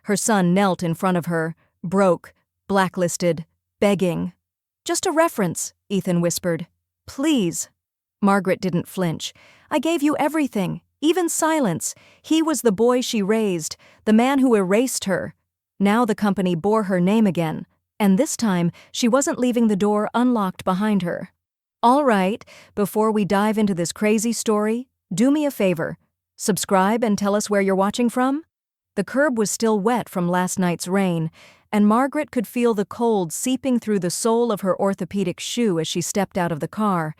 Her son knelt in front of her, broke, blacklisted, begging. "Just a reference," Ethan whispered. "Please." Margaret didn't flinch. "I gave you everything, even silence. He was the boy she raised, the man who erased her." Now the company bore her name again, and this time she wasn't leaving the door unlocked behind her. "All right, before we dive into this crazy story, do me a favor. Subscribe and tell us where you're watching from." The curb was still wet from last night's rain, and Margaret could feel the cold seeping through the sole of her orthopedic shoe as she stepped out of the car.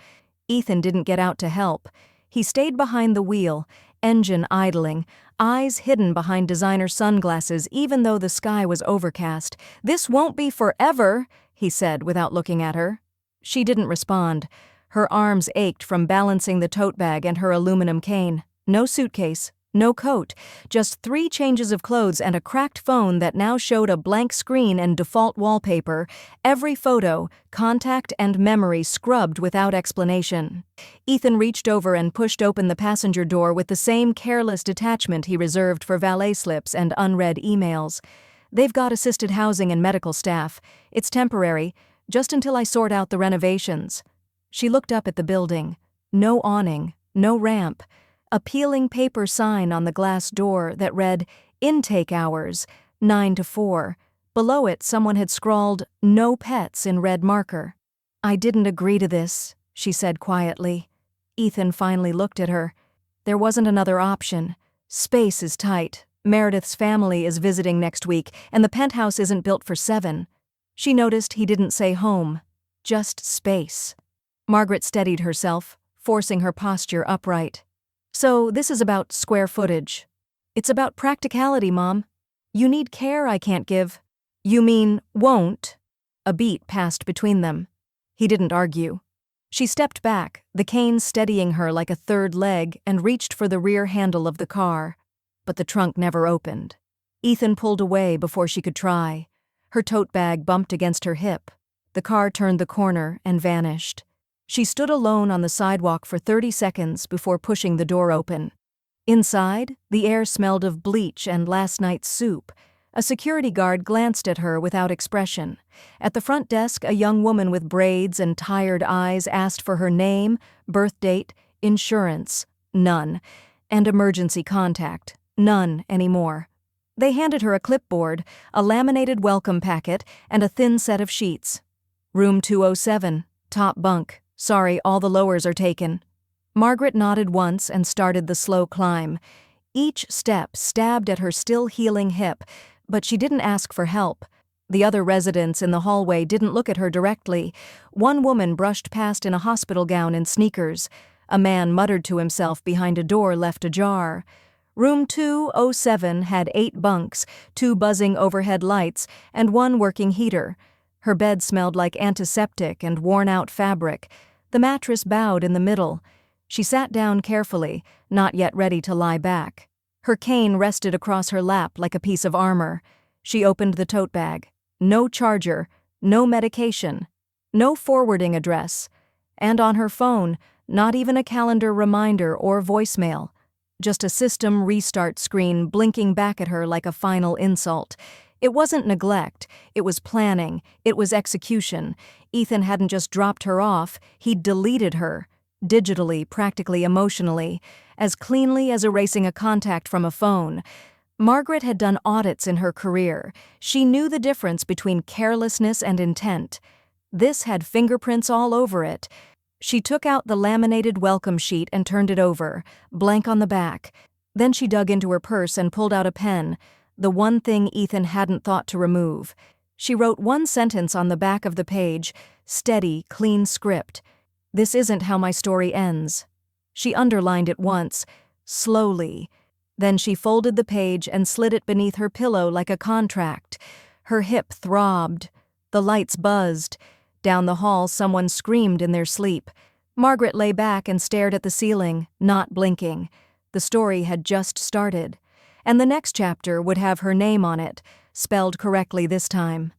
Ethan didn't get out to help. He stayed behind the wheel, engine idling, eyes hidden behind designer sunglasses even though the sky was overcast. "This won't be forever," he said without looking at her. She didn't respond. Her arms ached from balancing the tote bag and her aluminum cane. No suitcase, no coat, just 3 changes of clothes and a cracked phone that now showed a blank screen and default wallpaper, every photo, contact and memory scrubbed without explanation. Ethan reached over and pushed open the passenger door with the same careless detachment he reserved for valet slips and unread emails. "They've got assisted housing and medical staff. It's temporary, just until I sort out the renovations." She looked up at the building. No awning, no ramp. A peeling paper sign on the glass door that read, "Intake hours, 9 to 4. Below it, someone had scrawled, "No pets" in red marker. "I didn't agree to this," she said quietly. Ethan finally looked at her. There wasn't another option. Space is tight. Meredith's family is visiting next week, and the penthouse isn't built for 7. She noticed he didn't say home, just space. Margaret steadied herself, forcing her posture upright. "So this is about square footage." "It's about practicality, Mom. You need care I can't give." "You mean, won't?" A beat passed between them. He didn't argue. She stepped back, the cane steadying her like a third leg, and reached for the rear handle of the car. But the trunk never opened. Ethan pulled away before she could try. Her tote bag bumped against her hip. The car turned the corner and vanished. She stood alone on the sidewalk for 30 seconds before pushing the door open. Inside, the air smelled of bleach and last night's soup. A security guard glanced at her without expression. At the front desk, a young woman with braids and tired eyes asked for her name, birth date, insurance, none, and emergency contact, none anymore. They handed her a clipboard, a laminated welcome packet, and a thin set of sheets. "Room 207, top bunk. Sorry, all the lowers are taken." Margaret nodded once and started the slow climb. Each step stabbed at her still healing hip, but she didn't ask for help. The other residents in the hallway didn't look at her directly. One woman brushed past in a hospital gown and sneakers. A man muttered to himself behind a door left ajar. Room 207 had 8 bunks, 2 buzzing overhead lights, and 1 working heater. Her bed smelled like antiseptic and worn-out fabric. The mattress bowed in the middle. She sat down carefully, not yet ready to lie back. Her cane rested across her lap like a piece of armor. She opened the tote bag. No charger, no medication, no forwarding address. And on her phone, not even a calendar reminder or voicemail. Just a system restart screen blinking back at her like a final insult. It wasn't neglect, it was planning, it was execution. Ethan hadn't just dropped her off, he'd deleted her. Digitally, practically emotionally, as cleanly as erasing a contact from a phone. Margaret had done audits in her career. She knew the difference between carelessness and intent. This had fingerprints all over it. She took out the laminated welcome sheet and turned it over, blank on the back. Then she dug into her purse and pulled out a pen, the one thing Ethan hadn't thought to remove. She wrote 1 sentence on the back of the page, steady, clean script. "This isn't how my story ends." She underlined it once, slowly. Then she folded the page and slid it beneath her pillow like a contract. Her hip throbbed. The lights buzzed. Down the hall, someone screamed in their sleep. Margaret lay back and stared at the ceiling, not blinking. The story had just started. And the next chapter would have her name on it, spelled correctly this time.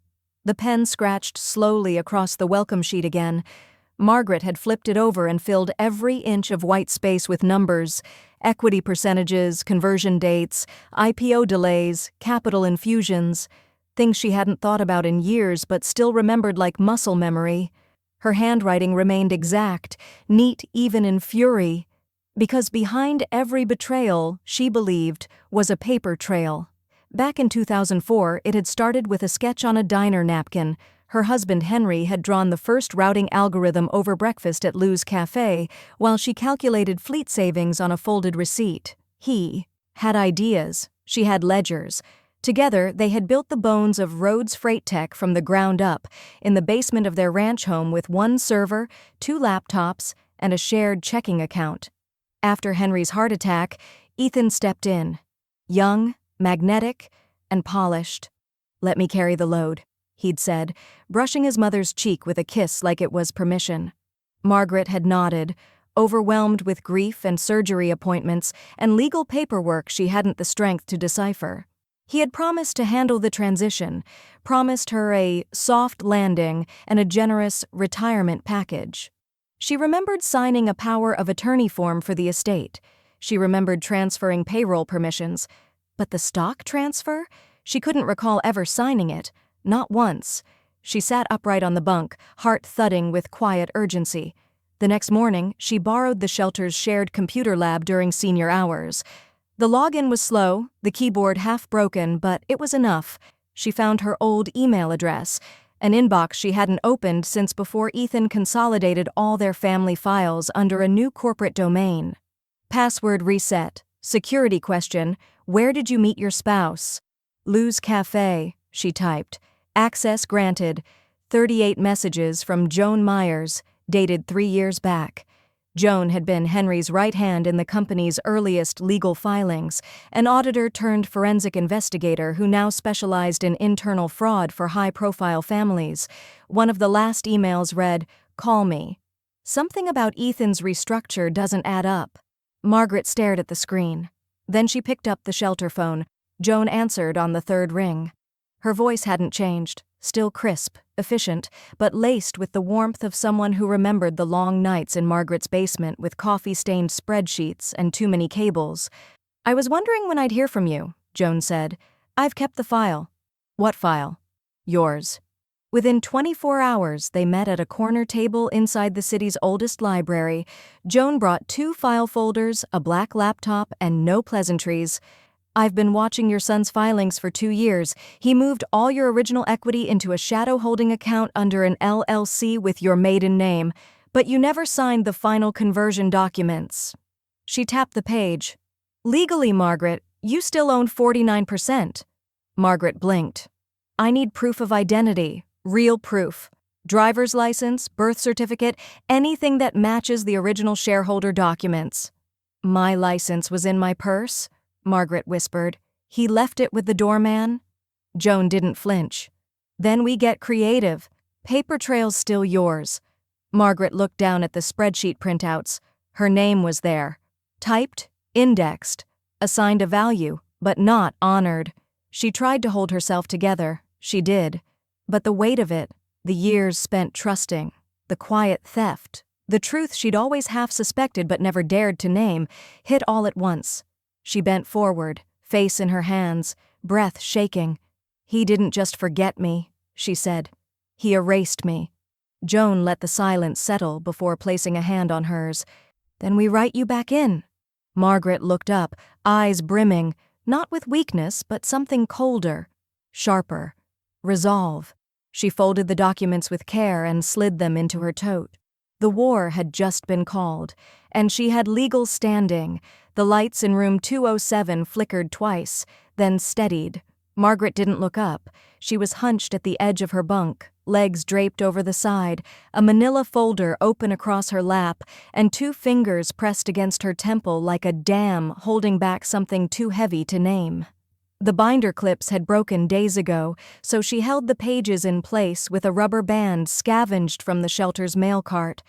The pen scratched slowly across the welcome sheet again. Margaret had flipped it over and filled every inch of white space with numbers, equity percentages, conversion dates, IPO delays, capital infusions, things she hadn't thought about in years but still remembered like muscle memory. Her handwriting remained exact, neat even in fury, because behind every betrayal, she believed, was a paper trail. Back in 2004, it had started with a sketch on a diner napkin. Her husband Henry had drawn the first routing algorithm over breakfast at Lou's Cafe, while she calculated fleet savings on a folded receipt. He had ideas. She had ledgers. Together, they had built the bones of Rhodes Freight Tech from the ground up, in the basement of their ranch home with one server, 2 laptops, and a shared checking account. After Henry's heart attack, Ethan stepped in. Young, magnetic, and polished. "Let me carry the load," he'd said, brushing his mother's cheek with a kiss like it was permission. Margaret had nodded, overwhelmed with grief and surgery appointments and legal paperwork she hadn't the strength to decipher. He had promised to handle the transition, promised her a soft landing and a generous retirement package. She remembered signing a power of attorney form for the estate. She remembered transferring payroll permissions. But the stock transfer? She couldn't recall ever signing it. Not once. She sat upright on the bunk, heart thudding with quiet urgency. The next morning, she borrowed the shelter's shared computer lab during senior hours. The login was slow, the keyboard half broken, but it was enough. She found her old email address, an inbox she hadn't opened since before Ethan consolidated all their family files under a new corporate domain. Password reset. Security question. Where did you meet your spouse? Lou's Cafe, she typed. Access granted. 38 messages from Joan Myers, dated 3 years back. Joan had been Henry's right hand in the company's earliest legal filings, an auditor turned forensic investigator who now specialized in internal fraud for high-profile families. One of the last emails read, "Call me." Something about Ethan's restructure doesn't add up. Margaret stared at the screen. Then she picked up the shelter phone. Joan answered on the 3rd ring. Her voice hadn't changed, still crisp, efficient, but laced with the warmth of someone who remembered the long nights in Margaret's basement with coffee-stained spreadsheets and too many cables. "I was wondering when I'd hear from you," Joan said. "I've kept the file." "What file?" "Yours." Within 24 hours, they met at a corner table inside the city's oldest library. Joan brought 2 file folders, a black laptop, and no pleasantries. "I've been watching your son's filings for 2 years. He moved all your original equity into a shadow holding account under an LLC with your maiden name, but you never signed the final conversion documents." She tapped the page. "Legally, Margaret, you still own 49%. Margaret blinked. "I need proof of identity. Real proof. Driver's license, birth certificate, anything that matches the original shareholder documents." "My license was in my purse," Margaret whispered. "He left it with the doorman." Joan didn't flinch. "Then we get creative. Paper trail's still yours." Margaret looked down at the spreadsheet printouts. Her name was there. Typed, indexed, assigned a value, but not honored. She tried to hold herself together. She did. But the weight of it, the years spent trusting, the quiet theft, the truth she'd always half suspected but never dared to name, hit all at once. She bent forward, face in her hands, breath shaking. "He didn't just forget me," she said. "He erased me." Joan let the silence settle before placing a hand on hers. "Then we write you back in." Margaret looked up, eyes brimming, not with weakness but something colder, sharper. Resolve. She folded the documents with care and slid them into her tote. The war had just been called, and she had legal standing. The lights in room 207 flickered twice, then steadied. Margaret didn't look up. She was hunched at the edge of her bunk, legs draped over the side, a manila folder open across her lap, and 2 fingers pressed against her temple like a dam holding back something too heavy to name. The binder clips had broken days ago, so she held the pages in place with a rubber band scavenged from the shelter's mail cart.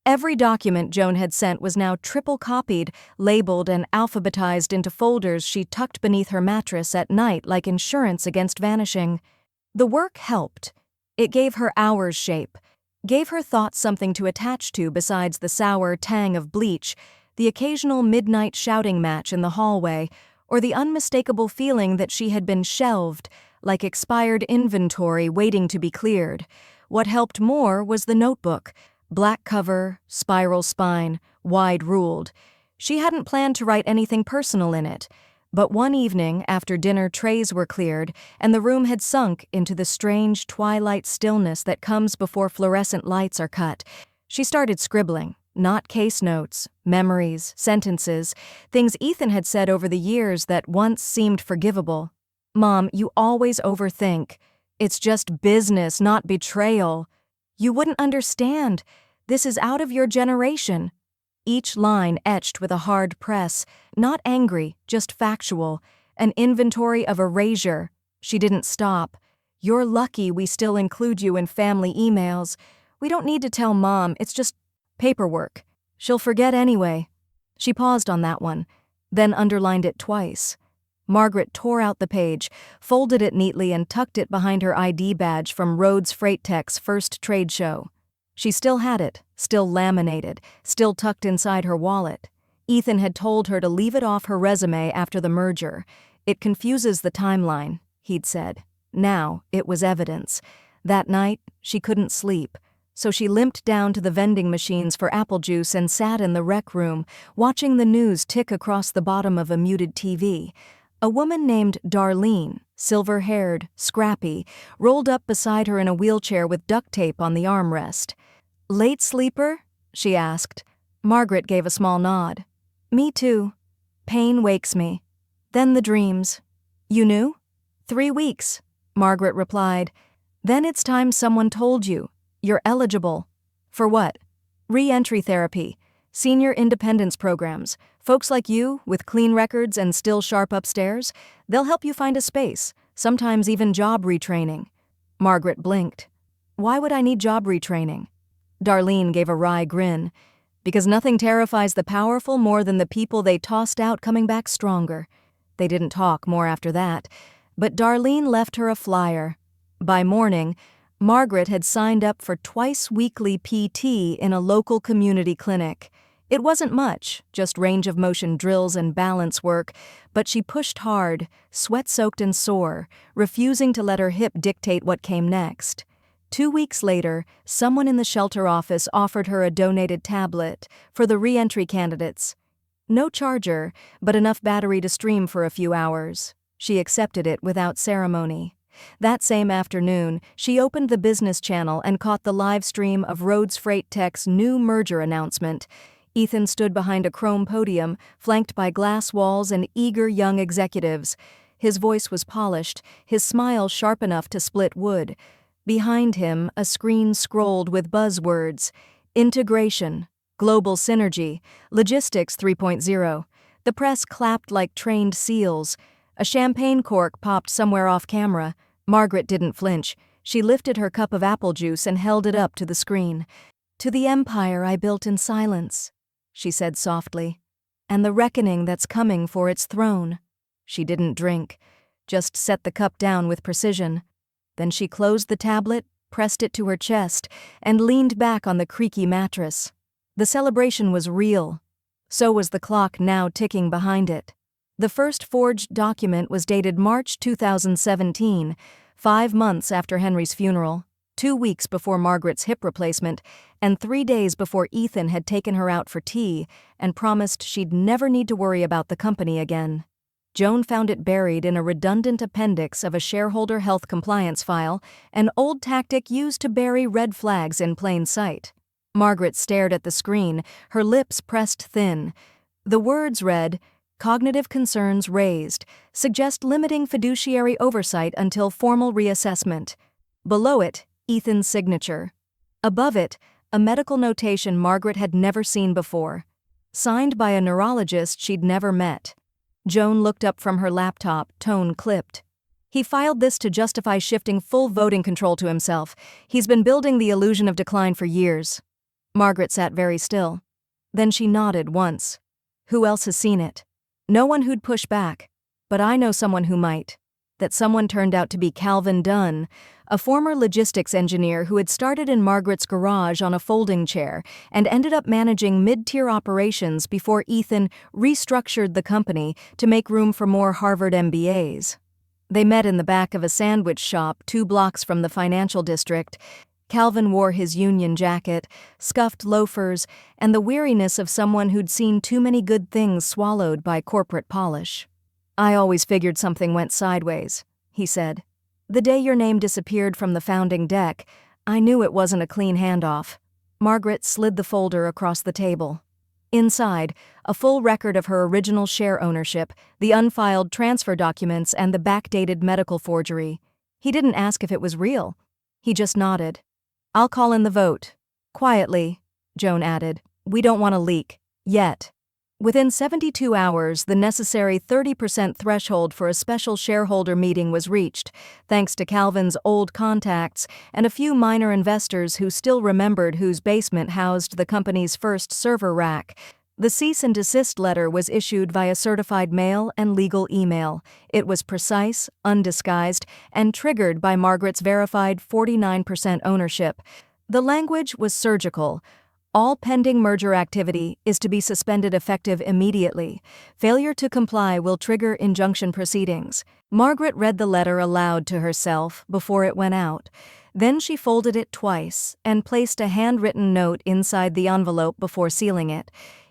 Every document Joan had sent was now triple-copied, labeled, and alphabetized into folders she tucked beneath her mattress at night like insurance against vanishing. The work helped. It gave her hours shape. Gave her thoughts something to attach to besides the sour tang of bleach, the occasional midnight shouting match in the hallway, or the unmistakable feeling that she had been shelved, like expired inventory waiting to be cleared. What helped more was the notebook. Black cover, spiral spine, wide-ruled. She hadn't planned to write anything personal in it, but one evening after dinner trays were cleared and the room had sunk into the strange twilight stillness that comes before fluorescent lights are cut, she started scribbling. Not case notes, memories, sentences, things Ethan had said over the years that once seemed forgivable. "Mom, you always overthink. It's just business, not betrayal. You wouldn't understand. This is out of your generation." Each line etched with a hard press, not angry, just factual, an inventory of erasure. She didn't stop. "You're lucky we still include you in family emails. We don't need to tell Mom, it's just paperwork. She'll forget anyway." She paused on that one, then underlined it twice. Margaret tore out the page, folded it neatly and tucked it behind her ID badge from Rhodes Freight Tech's first trade show. She still had it, still laminated, still tucked inside her wallet. Ethan had told her to leave it off her resume after the merger. "It confuses the timeline," he'd said. Now it was evidence. That night, she couldn't sleep. So she limped down to the vending machines for apple juice and sat in the rec room, watching the news tick across the bottom of a muted TV. A woman named Darlene, silver-haired, scrappy, rolled up beside her in a wheelchair with duct tape on the armrest. "Late sleeper?" she asked. Margaret gave a small nod. "Me too. Pain wakes me. Then the dreams." "You knew?" "3 weeks," Margaret replied. "Then it's time someone told you. You're eligible." "For what?" "Re-entry therapy, senior independence programs. Folks like you, with clean records and still sharp upstairs, they'll help you find a space, sometimes even job retraining." Margaret blinked. "Why would I need job retraining?" Darlene gave a wry grin. "Because nothing terrifies the powerful more than the people they tossed out coming back stronger." They didn't talk more after that, but Darlene left her a flyer. By morning, Margaret had signed up for twice-weekly PT in a local community clinic. It wasn't much, just range-of-motion drills and balance work, but she pushed hard, sweat-soaked and sore, refusing to let her hip dictate what came next. 2 weeks later, someone in the shelter office offered her a donated tablet for the re-entry candidates. No charger, but enough battery to stream for a few hours. She accepted it without ceremony. That same afternoon, she opened the business channel and caught the live stream of Rhodes Freight Tech's new merger announcement. Ethan stood behind a chrome podium, flanked by glass walls and eager young executives. His voice was polished, his smile sharp enough to split wood. Behind him, a screen scrolled with buzzwords: integration, global synergy, logistics 3.0. The press clapped like trained seals. A champagne cork popped somewhere off camera. Margaret didn't flinch. She lifted her cup of apple juice and held it up to the screen. "To the empire I built in silence," she said softly, "and the reckoning that's coming for its throne." She didn't drink, just set the cup down with precision. Then she closed the tablet, pressed it to her chest, and leaned back on the creaky mattress. The celebration was real. So was the clock now ticking behind it. The first forged document was dated March 2017, 5 months after Henry's funeral, 2 weeks before Margaret's hip replacement, and 3 days before Ethan had taken her out for tea and promised she'd never need to worry about the company again. Joan found it buried in a redundant appendix of a shareholder health compliance file, an old tactic used to bury red flags in plain sight. Margaret stared at the screen, her lips pressed thin. The words read, "Cognitive concerns raised. Suggest limiting fiduciary oversight until formal reassessment." Below it, Ethan's signature. Above it, a medical notation Margaret had never seen before. Signed by a neurologist she'd never met. Joan looked up from her laptop, tone clipped. "He filed this to justify shifting full voting control to himself. He's been building the illusion of decline for years." Margaret sat very still. Then she nodded once. "Who else has seen it?" "No one who'd push back. But I know someone who might." that someone turned out to be Calvin Dunn, a former logistics engineer who had started in Margaret's garage on a folding chair and ended up managing mid-tier operations before Ethan restructured the company to make room for more Harvard MBAs. They met in the back of a sandwich shop 2 blocks from the financial district. Calvin wore his union jacket, scuffed loafers, and the weariness of someone who'd seen too many good things swallowed by corporate polish. "I always figured something went sideways," he said. "The day your name disappeared from the founding deck, I knew it wasn't a clean handoff." Margaret slid the folder across the table. Inside, a full record of her original share ownership, the unfiled transfer documents, and the backdated medical forgery. He didn't ask if it was real. He just nodded. "I'll call in the vote." "Quietly," Joan added. "We don't want a leak. Yet." Within 72 hours, the necessary 30% threshold for a special shareholder meeting was reached, thanks to Calvin's old contacts and a few minor investors who still remembered whose basement housed the company's first server rack. The cease and desist letter was issued via certified mail and legal email. It was precise, undisguised, and triggered by Margaret's verified 49% ownership. The language was surgical. All pending merger activity is to be suspended effective immediately. Failure to comply will trigger injunction proceedings. Margaret read the letter aloud to herself before it went out. Then she folded it twice and placed a handwritten note inside the envelope before sealing it.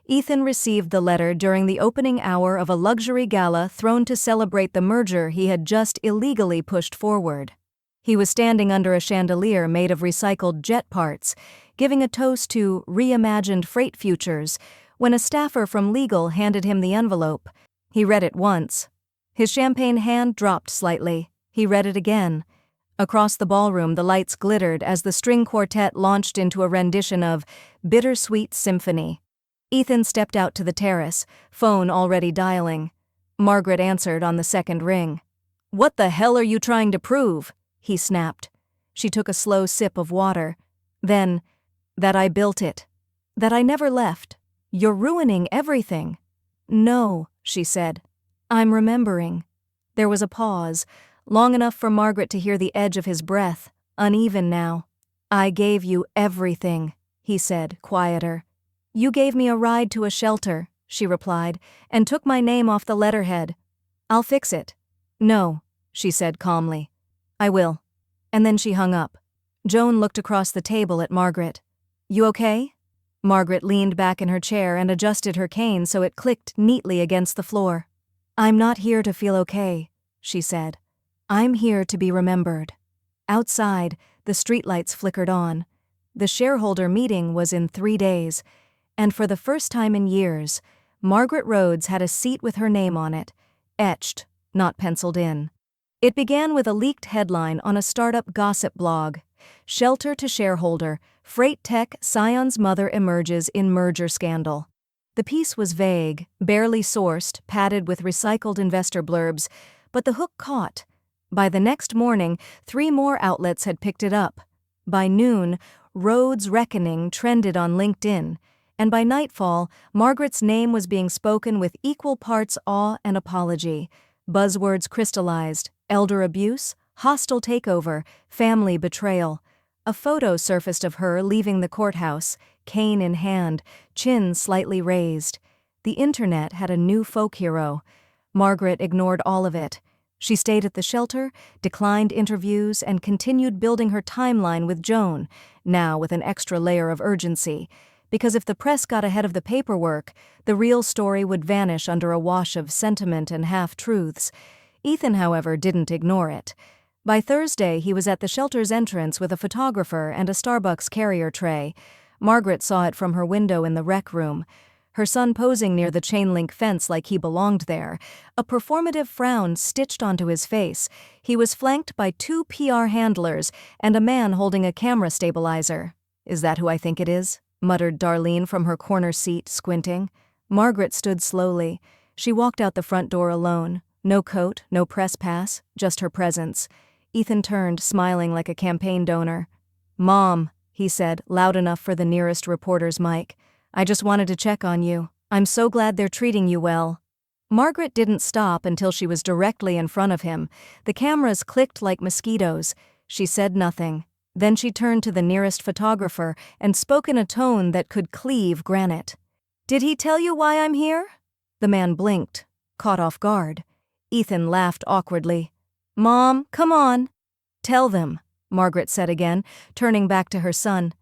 Ethan received the letter during the opening hour of a luxury gala thrown to celebrate the merger he had just illegally pushed forward. He was standing under a chandelier made of recycled jet parts, giving a toast to reimagined freight futures, when a staffer from legal handed him the envelope. He read it once. His champagne hand dropped slightly. He read it again. Across the ballroom, the lights glittered as the string quartet launched into a rendition of Bittersweet Symphony. Ethan stepped out to the terrace, phone already dialing. Margaret answered on the second ring. "What the hell are you trying to prove?" he snapped. She took a slow sip of water. Then, "That I built it. That I never left. You're ruining everything." "No," she said. "I'm remembering." There was a pause, long enough for Margaret to hear the edge of his breath, uneven now. "I gave you everything," he said, quieter. "You gave me a ride to a shelter," she replied, "and took my name off the letterhead. I'll fix it." "No," she said calmly. "I will." And then she hung up. Joan looked across the table at Margaret. "You okay?" Margaret leaned back in her chair and adjusted her cane so it clicked neatly against the floor. "I'm not here to feel okay," she said. "I'm here to be remembered." Outside, the streetlights flickered on. The shareholder meeting was in 3 days, and for the first time in years, Margaret Rhodes had a seat with her name on it, etched, not penciled in. It began with a leaked headline on a startup gossip blog. "Shelter to shareholder, freight tech Scion's mother emerges in merger scandal." The piece was vague, barely sourced, padded with recycled investor blurbs, but the hook caught. By the next morning, 3 more outlets had picked it up. By noon, Rhodes' reckoning trended on LinkedIn, and by nightfall, Margaret's name was being spoken with equal parts awe and apology. Buzzwords crystallized: elder abuse, hostile takeover, family betrayal. A photo surfaced of her leaving the courthouse, cane in hand, chin slightly raised. The internet had a new folk hero. Margaret ignored all of it. She stayed at the shelter, declined interviews, and continued building her timeline with Joan, now with an extra layer of urgency. Because if the press got ahead of the paperwork, the real story would vanish under a wash of sentiment and half-truths. Ethan, however, didn't ignore it. By Thursday, he was at the shelter's entrance with a photographer and a Starbucks carrier tray. Margaret saw it from her window in the rec room. Her son posing near the chain-link fence like he belonged there, a performative frown stitched onto his face. He was flanked by 2 PR handlers and a man holding a camera stabilizer. "Is that who I think it is?" muttered Darlene from her corner seat, squinting. Margaret stood slowly. She walked out the front door alone. No coat, no press pass, just her presence. Ethan turned, smiling like a campaign donor. "Mom," he said, loud enough for the nearest reporter's mic. "I just wanted to check on you. I'm so glad they're treating you well." Margaret didn't stop until she was directly in front of him. The cameras clicked like mosquitoes. She said nothing. Then she turned to the nearest photographer and spoke in a tone that could cleave granite. "Did he tell you why I'm here?" The man blinked, caught off guard. Ethan laughed awkwardly. "Mom, come on." "Tell them," Margaret said again, turning back to her son.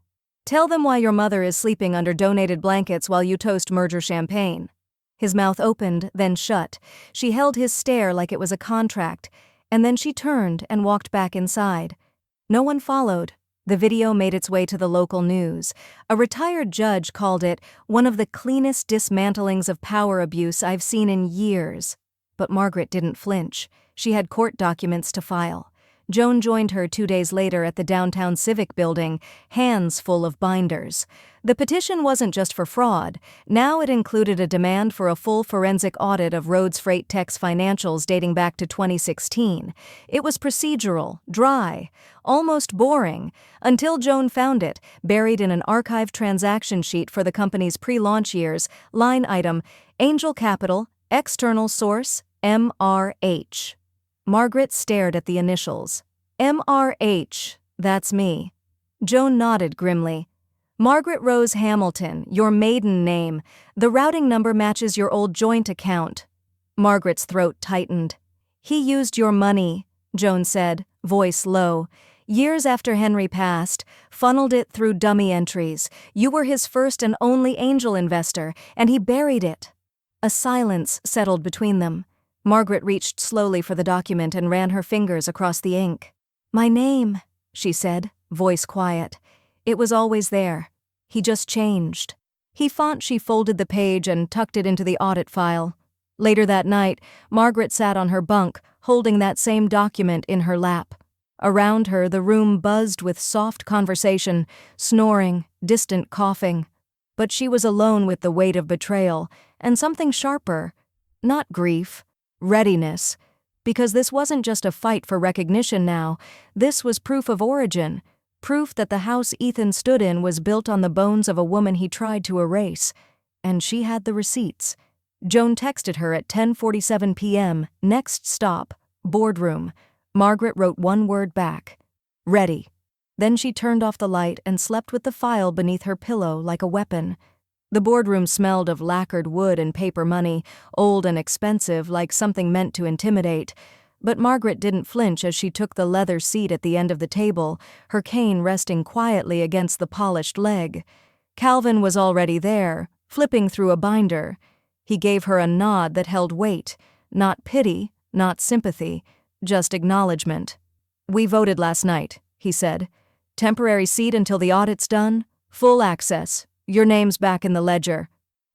"Tell them why your mother is sleeping under donated blankets while you toast merger champagne." His mouth opened, then shut. She held his stare like it was a contract, and then she turned and walked back inside. No one followed. The video made its way to the local news. A retired judge called it one of the cleanest dismantlings of power abuse I've seen in years. But Margaret didn't flinch. She had court documents to file. Joan joined her 2 days later at the downtown Civic Building, hands full of binders. The petition wasn't just for fraud. Now it included a demand for a full forensic audit of Rhodes Freight Tech's financials dating back to 2016. It was procedural, dry, almost boring, until Joan found it, buried in an archived transaction sheet for the company's pre-launch years, line item, Angel Capital, external source, MRH. Margaret stared at the initials. MRH, that's me. Joan nodded grimly. Margaret Rose Hamilton, your maiden name. The routing number matches your old joint account. Margaret's throat tightened. He used your money, Joan said, voice low. Years after Henry passed, funneled it through dummy entries. You were his first and only angel investor, and he buried it. A silence settled between them. Margaret reached slowly for the document and ran her fingers across the ink. My name, she said, voice quiet. It was always there. He just changed. She folded the page and tucked it into the audit file. Later that night, Margaret sat on her bunk, holding that same document in her lap. Around her, the room buzzed with soft conversation, snoring, distant coughing. But she was alone with the weight of betrayal, and something sharper. Not grief. Readiness. Because this wasn't just a fight for recognition now, this was proof of origin, proof that the house Ethan stood in was built on the bones of a woman he tried to erase. And she had the receipts. Joan texted her at 10:47 p.m., next stop, boardroom. Margaret wrote one word back. Ready. Then she turned off the light and slept with the file beneath her pillow like a weapon. The boardroom smelled of lacquered wood and paper money, old and expensive, like something meant to intimidate. But Margaret didn't flinch as she took the leather seat at the end of the table, her cane resting quietly against the polished leg. Calvin was already there, flipping through a binder. He gave her a nod that held weight, not pity, not sympathy, just acknowledgement. We voted last night, he said. Temporary seat until the audit's done, full access. Your name's back in the ledger.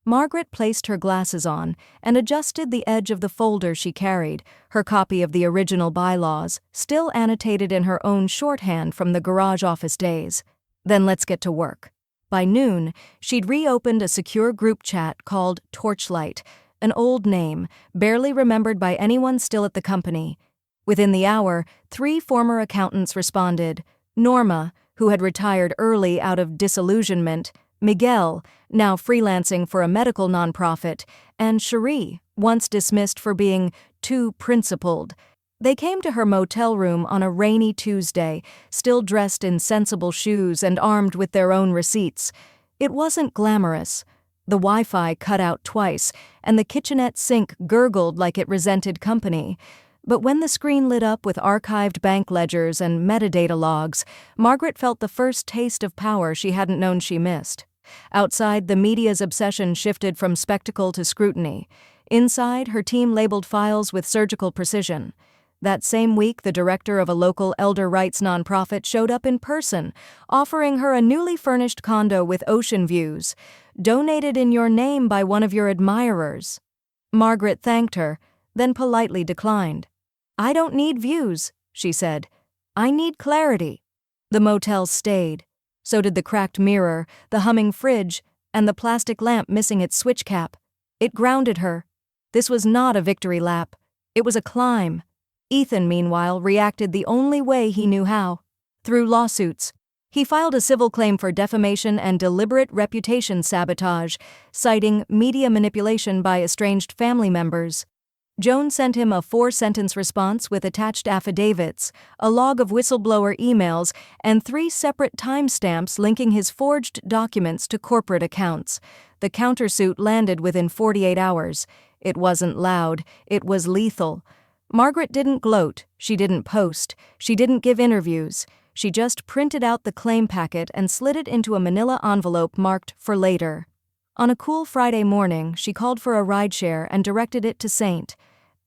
Margaret placed her glasses on and adjusted the edge of the folder she carried, her copy of the original bylaws, still annotated in her own shorthand from the garage office days. Then let's get to work. By noon, she'd reopened a secure group chat called Torchlight, an old name, barely remembered by anyone still at the company. Within the hour, 3 former accountants responded. Norma, who had retired early out of disillusionment, Miguel, now freelancing for a medical nonprofit, and Cherie, once dismissed for being too principled. They came to her motel room on a rainy Tuesday, still dressed in sensible shoes and armed with their own receipts. It wasn't glamorous. The Wi-Fi cut out twice, and the kitchenette sink gurgled like it resented company. But when the screen lit up with archived bank ledgers and metadata logs, Margaret felt the first taste of power she hadn't known she missed. Outside, the media's obsession shifted from spectacle to scrutiny. Inside, her team labeled files with surgical precision. That same week, the director of a local elder rights nonprofit showed up in person, offering her a newly furnished condo with ocean views, donated in your name by one of your admirers. Margaret thanked her, then politely declined. I don't need views, she said. I need clarity. The motel stayed. So did the cracked mirror, the humming fridge, and the plastic lamp missing its switch cap. It grounded her. This was not a victory lap. It was a climb. Ethan, meanwhile, reacted the only way he knew how. Through lawsuits. He filed a civil claim for defamation and deliberate reputation sabotage, citing media manipulation by estranged family members. Joan sent him a 4-sentence response with attached affidavits, a log of whistleblower emails, and 3 separate timestamps linking his forged documents to corporate accounts. The countersuit landed within 48 hours. It wasn't loud, it was lethal. Margaret didn't gloat, she didn't post, she didn't give interviews. She just printed out the claim packet and slid it into a manila envelope marked for later. On a cool Friday morning, she called for a rideshare and directed it to St.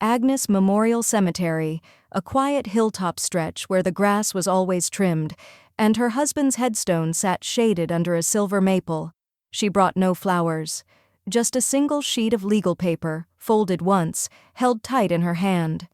Agnes Memorial Cemetery, a quiet hilltop stretch where the grass was always trimmed, and her husband's headstone sat shaded under a silver maple. She brought no flowers, just a single sheet of legal paper, folded once, held tight in her hand.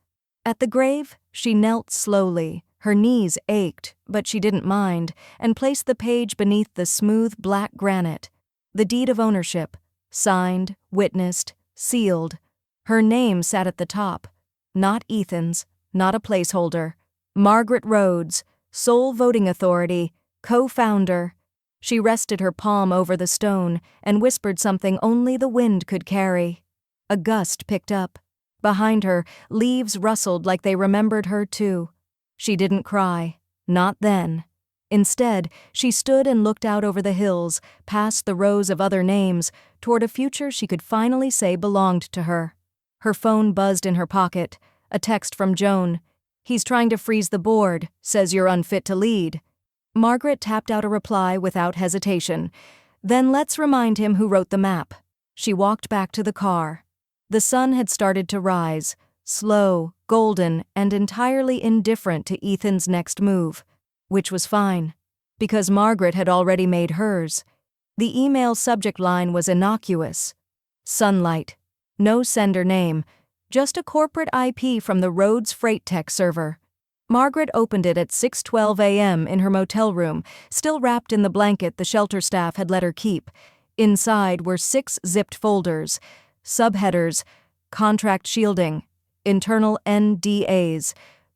At the grave, she knelt slowly. Her knees ached, but she didn't mind, and placed the page beneath the smooth black granite. The deed of ownership, signed, witnessed, sealed. Her name sat at the top. Not Ethan's, not a placeholder. Margaret Rhodes, sole voting authority, co-founder. She rested her palm over the stone and whispered something only the wind could carry. A gust picked up. Behind her, leaves rustled like they remembered her too. She didn't cry. Not then. Instead, she stood and looked out over the hills, past the rows of other names, toward a future she could finally say belonged to her. Her phone buzzed in her pocket. A text from Joan. "He's trying to freeze the board, says you're unfit to lead." Margaret tapped out a reply without hesitation. Then let's remind him who wrote the map. She walked back to the car. The sun had started to rise, slow, golden, and entirely indifferent to Ethan's next move. Which was fine, because Margaret had already made hers. The email subject line was innocuous. Sunlight. No sender name, just a corporate IP from the Rhodes Freight Tech server. Margaret opened it at 6:12 a.m. in her motel room, still wrapped in the blanket the shelter staff had let her keep. Inside were 6 zipped folders, subheaders, contract shielding, internal NDAs,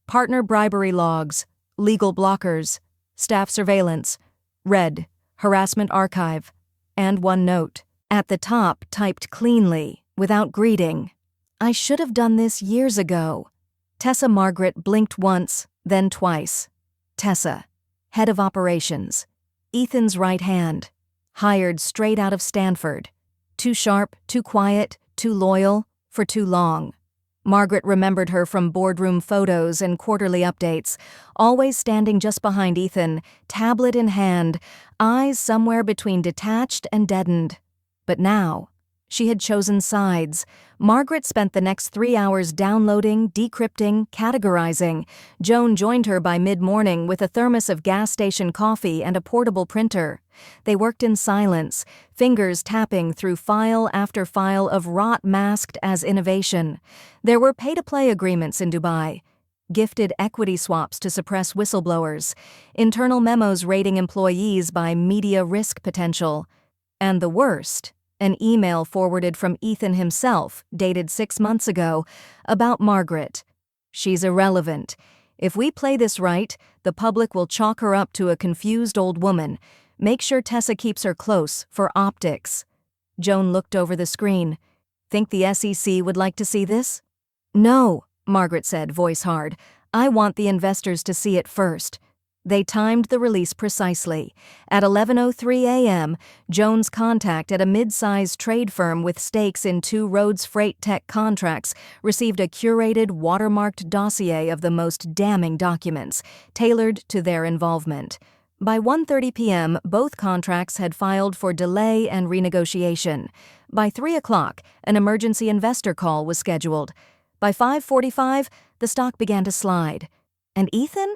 partner bribery logs, legal blockers, staff surveillance, red, harassment archive, and one note. At the top, typed cleanly, without greeting. "I should have done this years ago." Tessa Margaret blinked once, then twice. Tessa, head of operations. Ethan's right hand. Hired straight out of Stanford. Too sharp, too quiet, too loyal, for too long. Margaret remembered her from boardroom photos and quarterly updates, always standing just behind Ethan, tablet in hand, eyes somewhere between detached and deadened. But now, she had chosen sides. Margaret spent the next 3 hours downloading, decrypting, categorizing. Joan joined her by mid-morning with a thermos of gas station coffee and a portable printer. They worked in silence, fingers tapping through file after file of rot masked as innovation. There were pay-to-play agreements in Dubai, gifted equity swaps to suppress whistleblowers, internal memos rating employees by media risk potential, and the worst, an email forwarded from Ethan himself, dated 6 months ago, about Margaret. "She's irrelevant. If we play this right, the public will chalk her up to a confused old woman. Make sure Tessa keeps her close, for optics." Joan looked over the screen. "Think the SEC would like to see this?" "No," Margaret said, voice hard. "I want the investors to see it first." They timed the release precisely. At 11:03 a.m., Joan's contact at a mid-sized trade firm with stakes in 2 Rhodes Freight Tech contracts received a curated, watermarked dossier of the most damning documents, tailored to their involvement. By 1:30 p.m., both contracts had filed for delay and renegotiation. By 3 o'clock, an emergency investor call was scheduled. By 5:45, the stock began to slide. And Ethan?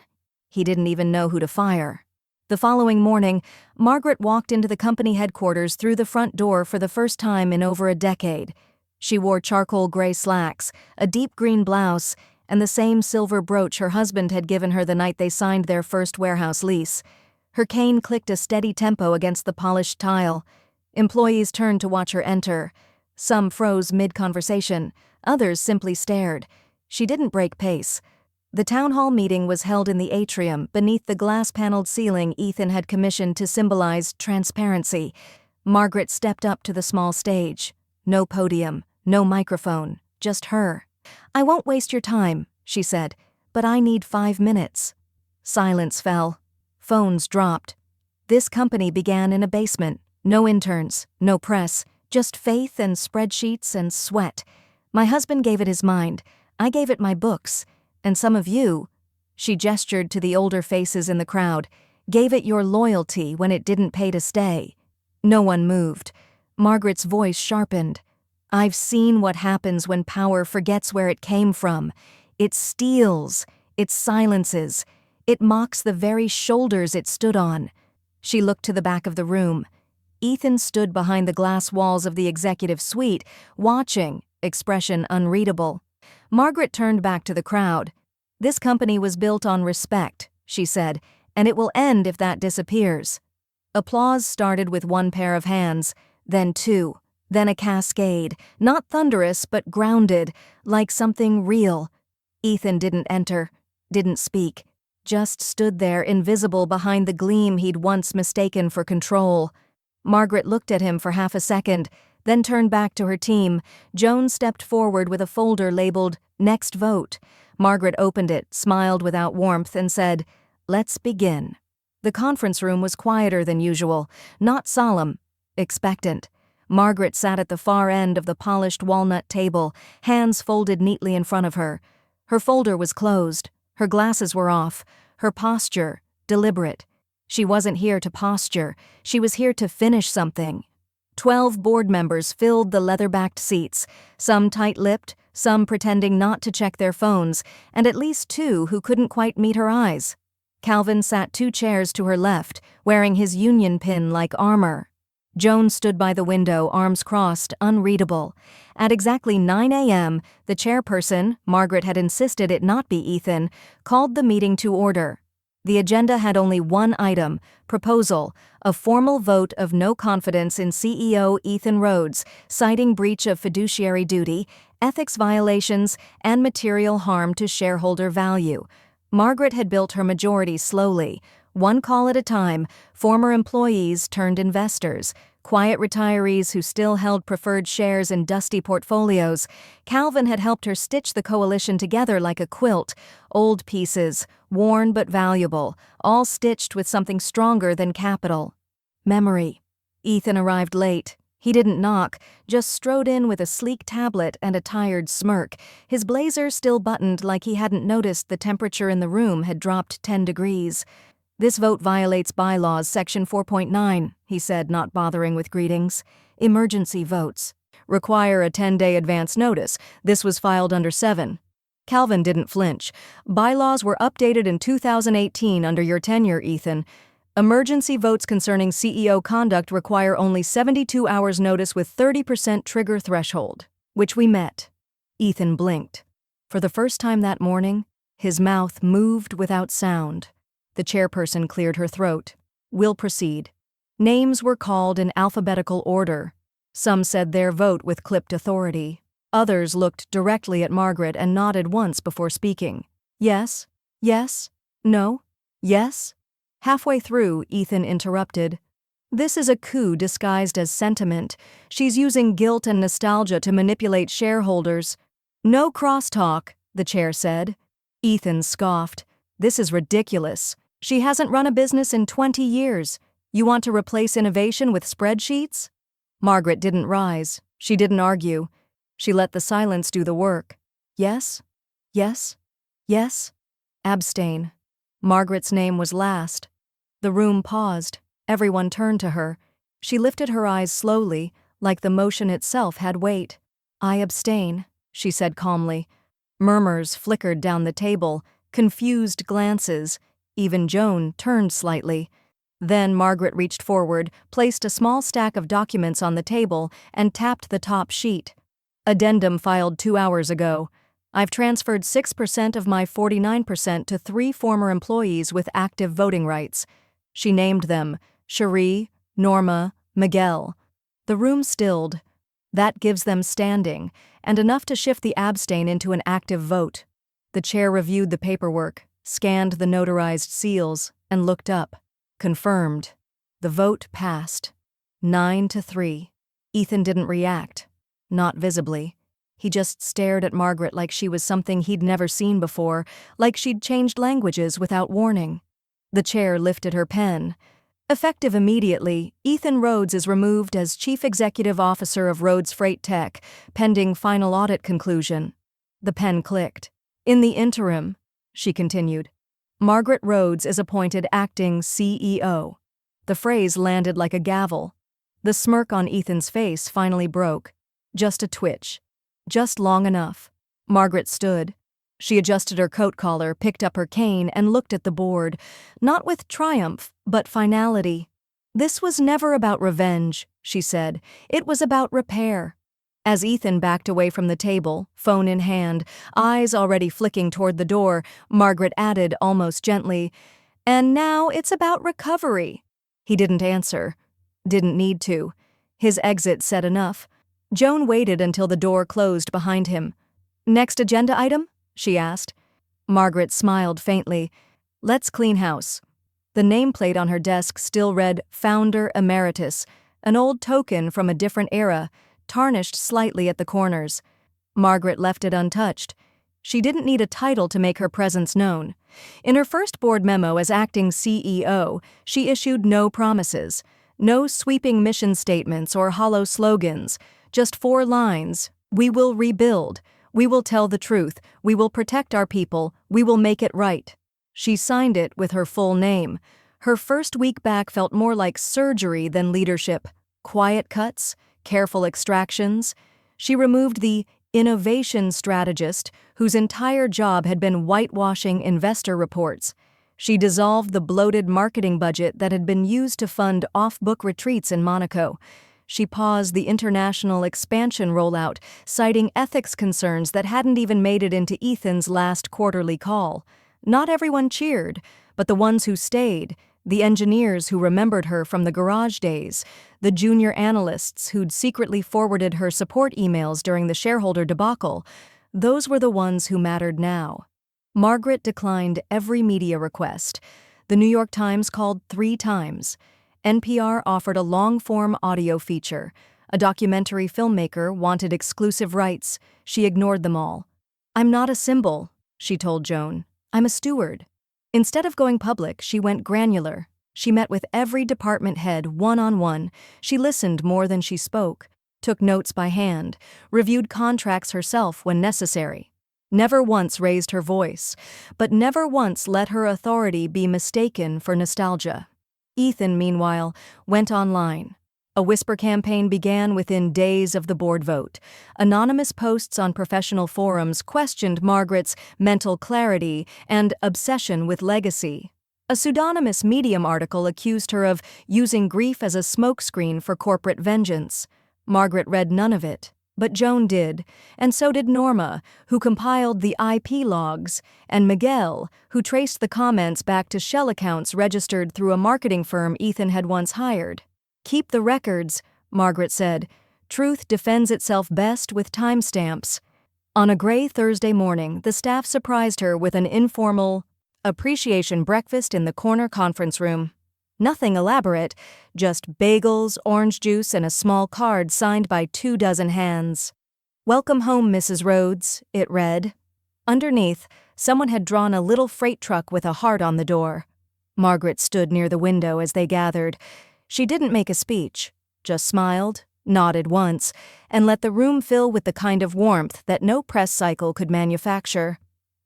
He didn't even know who to fire. The following morning, Margaret walked into the company headquarters through the front door for the first time in over a decade. She wore charcoal gray slacks, a deep green blouse, and the same silver brooch her husband had given her the night they signed their first warehouse lease. Her cane clicked a steady tempo against the polished tile. Employees turned to watch her enter. Some froze mid-conversation, others simply stared. She didn't break pace. The town hall meeting was held in the atrium beneath the glass-paneled ceiling Ethan had commissioned to symbolize transparency. Margaret stepped up to the small stage. No podium, no microphone, just her. "I won't waste your time," she said, "but I need 5 minutes." Silence fell. Phones dropped. This company began in a basement. No interns, no press, just faith and spreadsheets and sweat. My husband gave it his mind. I gave it my books. And some of you, she gestured to the older faces in the crowd, gave it your loyalty when it didn't pay to stay. No one moved. Margaret's voice sharpened. "I've seen what happens when power forgets where it came from. It steals, it silences, it mocks the very shoulders it stood on." She looked to the back of the room. Ethan stood behind the glass walls of the executive suite, watching, expression unreadable. Margaret turned back to the crowd. "This company was built on respect," she said, "and it will end if that disappears." Applause started with one pair of hands, then two, then a cascade, not thunderous but grounded, like something real. Ethan didn't enter, didn't speak, just stood there invisible behind the gleam he'd once mistaken for control. Margaret looked at him for half a second, then turned back to her team. Joan stepped forward with a folder labeled "Next Vote." Margaret opened it, smiled without warmth, and said, "Let's begin." The conference room was quieter than usual, not solemn, expectant. Margaret sat at the far end of the polished walnut table, hands folded neatly in front of her. Her folder was closed, her glasses were off, her posture deliberate. She wasn't here to posture, she was here to finish something. 12 board members filled the leather-backed seats, some tight-lipped, some pretending not to check their phones, and at least 2 who couldn't quite meet her eyes. Calvin sat 2 chairs to her left, wearing his union pin like armor. Joan stood by the window, arms crossed, unreadable. At exactly 9 a.m., the chairperson, Margaret had insisted it not be Ethan, called the meeting to order. The agenda had only one item, proposal, a formal vote of no confidence in CEO Ethan Rhodes, citing breach of fiduciary duty, ethics violations, and material harm to shareholder value. Margaret had built her majority slowly, one call at a time, former employees turned investors, quiet retirees who still held preferred shares in dusty portfolios. Calvin had helped her stitch the coalition together like a quilt, old pieces, worn but valuable, all stitched with something stronger than capital. Memory. Ethan arrived late. He didn't knock, just strode in with a sleek tablet and a tired smirk, his blazer still buttoned like he hadn't noticed the temperature in the room had dropped 10 degrees. "This vote violates bylaws section 4.9, he said, not bothering with greetings. "Emergency votes. Require a 10-day advance notice. This was filed under 7. Calvin didn't flinch. "Bylaws were updated in 2018 under your tenure, Ethan. Emergency votes concerning CEO conduct require only 72 hours notice with 30% trigger threshold, which we met." Ethan blinked. For the first time that morning, his mouth moved without sound. The chairperson cleared her throat. "We'll proceed." Names were called in alphabetical order. Some said their vote with clipped authority. Others looked directly at Margaret and nodded once before speaking. "Yes? Yes? No? Yes?" Halfway through, Ethan interrupted. "This is a coup disguised as sentiment. She's using guilt and nostalgia to manipulate shareholders." "No crosstalk," the chair said. Ethan scoffed. "This is ridiculous. She hasn't run a business in 20 years. You want to replace innovation with spreadsheets?" Margaret didn't rise. She didn't argue. She let the silence do the work. "Yes? Yes? Yes? Abstain." Margaret's name was last. The room paused. Everyone turned to her. She lifted her eyes slowly, like the motion itself had weight. "I abstain," she said calmly. Murmurs flickered down the table, confused glances. Even Joan turned slightly. Then Margaret reached forward, placed a small stack of documents on the table, and tapped the top sheet. "Addendum filed 2 hours ago. I've transferred 6% of my 49% to 3 former employees with active voting rights." She named them: Cherie, Norma, Miguel. The room stilled. That gives them standing, and enough to shift the abstain into an active vote. The chair reviewed the paperwork, scanned the notarized seals, and looked up. Confirmed. The vote passed. 9-3. Ethan didn't react. Not visibly. He just stared at Margaret like she was something he'd never seen before, like she'd changed languages without warning. The chair lifted her pen. Effective immediately, Ethan Rhodes is removed as Chief Executive Officer of Rhodes Freight Tech, pending final audit conclusion. The pen clicked. In the interim, she continued, Margaret Rhodes is appointed acting CEO. The phrase landed like a gavel. The smirk on Ethan's face finally broke. Just a twitch. Just long enough. Margaret stood. She adjusted her coat collar, picked up her cane, and looked at the board, not with triumph, but finality. This was never about revenge, she said. It was about repair. As Ethan backed away from the table, phone in hand, eyes already flicking toward the door, Margaret added almost gently, "And now it's about recovery." He didn't answer. Didn't need to. His exit said enough. Joan waited until the door closed behind him. "Next agenda item?" she asked. Margaret smiled faintly. "Let's clean house." The nameplate on her desk still read Founder Emeritus, an old token from a different era, tarnished slightly at the corners. Margaret left it untouched. She didn't need a title to make her presence known. In her first board memo as acting CEO, she issued no promises, no sweeping mission statements or hollow slogans, just 4 lines. We will rebuild. We will tell the truth. We will protect our people. We will make it right. She signed it with her full name. Her first week back felt more like surgery than leadership. Quiet cuts, careful extractions. She removed the innovation strategist, whose entire job had been whitewashing investor reports. She dissolved the bloated marketing budget that had been used to fund off-book retreats in Monaco. She paused the international expansion rollout, citing ethics concerns that hadn't even made it into Ethan's last quarterly call. Not everyone cheered, but the ones who stayed, the engineers who remembered her from the garage days, the junior analysts who'd secretly forwarded her support emails during the shareholder debacle, those were the ones who mattered now. Margaret declined every media request. The New York Times called 3 times. NPR offered a long-form audio feature. A documentary filmmaker wanted exclusive rights. She ignored them all. "I'm not a symbol," she told Joan. "I'm a steward." Instead of going public, she went granular. She met with every department head one-on-one. She listened more than she spoke, took notes by hand, reviewed contracts herself when necessary. Never once raised her voice, but never once let her authority be mistaken for nostalgia. Ethan, meanwhile, went online. A whisper campaign began within days of the board vote. Anonymous posts on professional forums questioned Margaret's mental clarity and obsession with legacy. A pseudonymous Medium article accused her of using grief as a smokescreen for corporate vengeance. Margaret read none of it, but Joan did, and so did Norma, who compiled the IP logs, and Miguel, who traced the comments back to shell accounts registered through a marketing firm Ethan had once hired. "Keep the records," Margaret said. "Truth defends itself best with timestamps." On a gray Thursday morning, the staff surprised her with an informal appreciation breakfast in the corner conference room. Nothing elaborate, just bagels, orange juice, and a small card signed by 24 hands. "Welcome home, Mrs. Rhodes," it read. Underneath, someone had drawn a little freight truck with a heart on the door. Margaret stood near the window as they gathered. She didn't make a speech, just smiled, nodded once, and let the room fill with the kind of warmth that no press cycle could manufacture.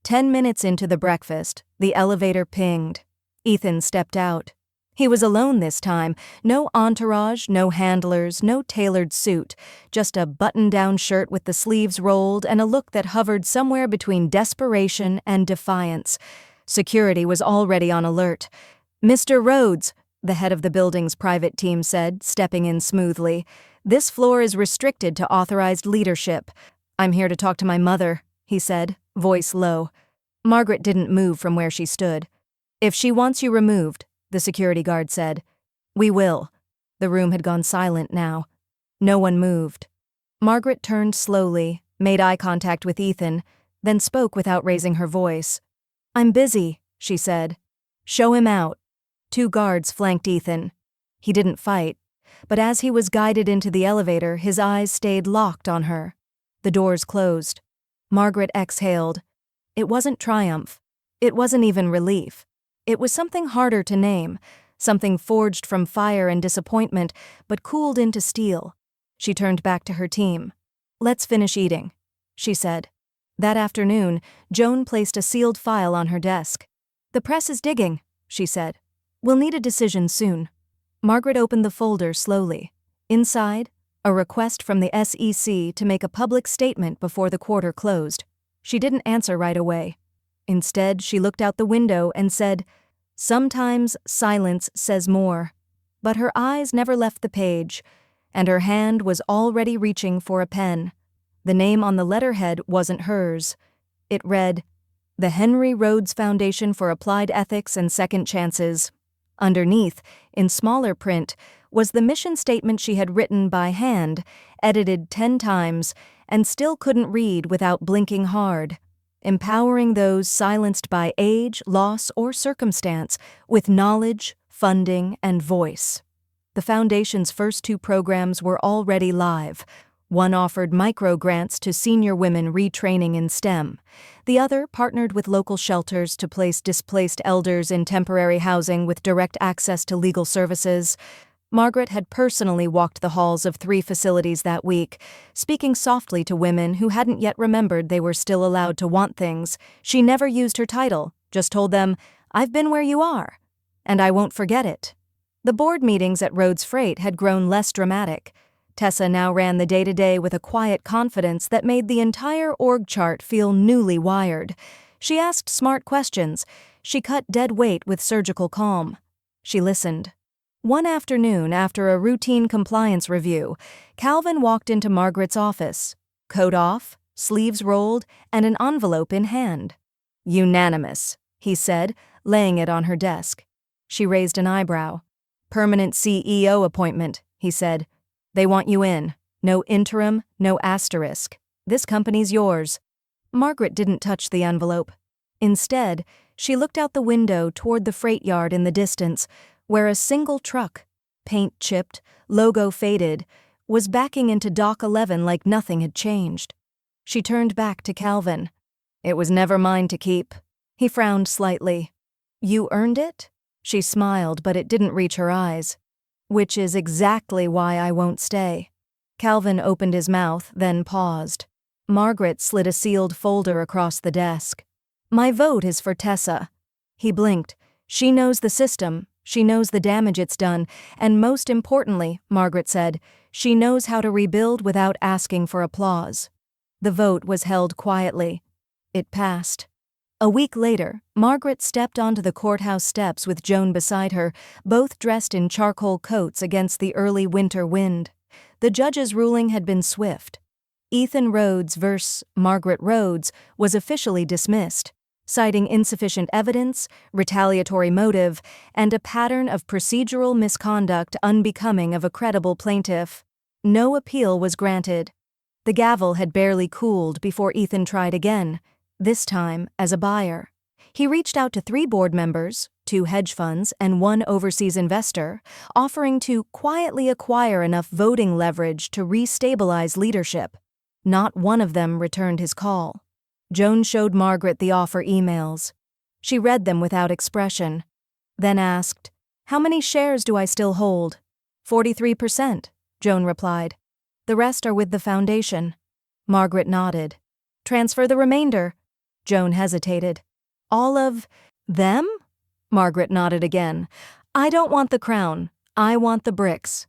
10 minutes into the breakfast, the elevator pinged. Ethan stepped out. He was alone this time, no entourage, no handlers, no tailored suit, just a button-down shirt with the sleeves rolled and a look that hovered somewhere between desperation and defiance. Security was already on alert. "Mr. Rhodes," the head of the building's private team said, stepping in smoothly, "this floor is restricted to authorized leadership." "I'm here to talk to my mother," he said, voice low. Margaret didn't move from where she stood. "If she wants you removed," the security guard said. "We will." The room had gone silent now. No one moved. Margaret turned slowly, made eye contact with Ethan, then spoke without raising her voice. "I'm busy," she said. "Show him out." 2 guards flanked Ethan. He didn't fight, but as he was guided into the elevator, his eyes stayed locked on her. The doors closed. Margaret exhaled. It wasn't triumph. It wasn't even relief. It was something harder to name, something forged from fire and disappointment, but cooled into steel. She turned back to her team. "Let's finish eating," she said. That afternoon, Joan placed a sealed file on her desk. "The press is digging," she said. "We'll need a decision soon." Margaret opened the folder slowly. Inside, a request from the SEC to make a public statement before the quarter closed. She didn't answer right away. Instead, she looked out the window and said, "Sometimes silence says more." But her eyes never left the page, and her hand was already reaching for a pen. The name on the letterhead wasn't hers. It read, "The Henry Rhodes Foundation for Applied Ethics and Second Chances." Underneath, in smaller print, was the mission statement she had written by hand, edited 10 times, and still couldn't read without blinking hard. Empowering those silenced by age, loss, or circumstance with knowledge, funding, and voice. The Foundation's first 2 programs were already live. One offered micro-grants to senior women retraining in STEM. The other partnered with local shelters to place displaced elders in temporary housing with direct access to legal services. Margaret had personally walked the halls of 3 facilities that week, speaking softly to women who hadn't yet remembered they were still allowed to want things. She never used her title, just told them, "I've been where you are, and I won't forget it." The board meetings at Rhodes Freight had grown less dramatic. Tessa now ran the day-to-day with a quiet confidence that made the entire org chart feel newly wired. She asked smart questions. She cut dead weight with surgical calm. She listened. One afternoon, after a routine compliance review, Calvin walked into Margaret's office, coat off, sleeves rolled, and an envelope in hand. "Unanimous," he said, laying it on her desk. She raised an eyebrow. "Permanent CEO appointment," he said. "They want you in. No interim, no asterisk. This company's yours." Margaret didn't touch the envelope. Instead, she looked out the window toward the freight yard in the distance, where a single truck, paint chipped, logo faded, was backing into Dock 11 like nothing had changed. She turned back to Calvin. "It was never mine to keep." He frowned slightly. "You earned it?" She smiled, but it didn't reach her eyes. "Which is exactly why I won't stay." Calvin opened his mouth, then paused. Margaret slid a sealed folder across the desk. "My vote is for Tessa." He blinked. "She knows the system, she knows the damage it's done, and most importantly," Margaret said, "she knows how to rebuild without asking for applause." The vote was held quietly. It passed. A week later, Margaret stepped onto the courthouse steps with Joan beside her, both dressed in charcoal coats against the early winter wind. The judge's ruling had been swift. Ethan Rhodes vs. Margaret Rhodes was officially dismissed, citing insufficient evidence, retaliatory motive, and a pattern of procedural misconduct unbecoming of a credible plaintiff. No appeal was granted. The gavel had barely cooled before Ethan tried again, this time as a buyer. He reached out to 3 board members, 2 hedge funds, and 1 overseas investor, offering to quietly acquire enough voting leverage to restabilize leadership. Not one of them returned his call. Joan showed Margaret the offer emails. She read them without expression, then asked, "How many shares do I still hold?" 43%, Joan replied. "The rest are with the foundation." Margaret nodded. "Transfer the remainder." Joan hesitated. "All of them?" Margaret nodded again. "I don't want the crown. I want the bricks."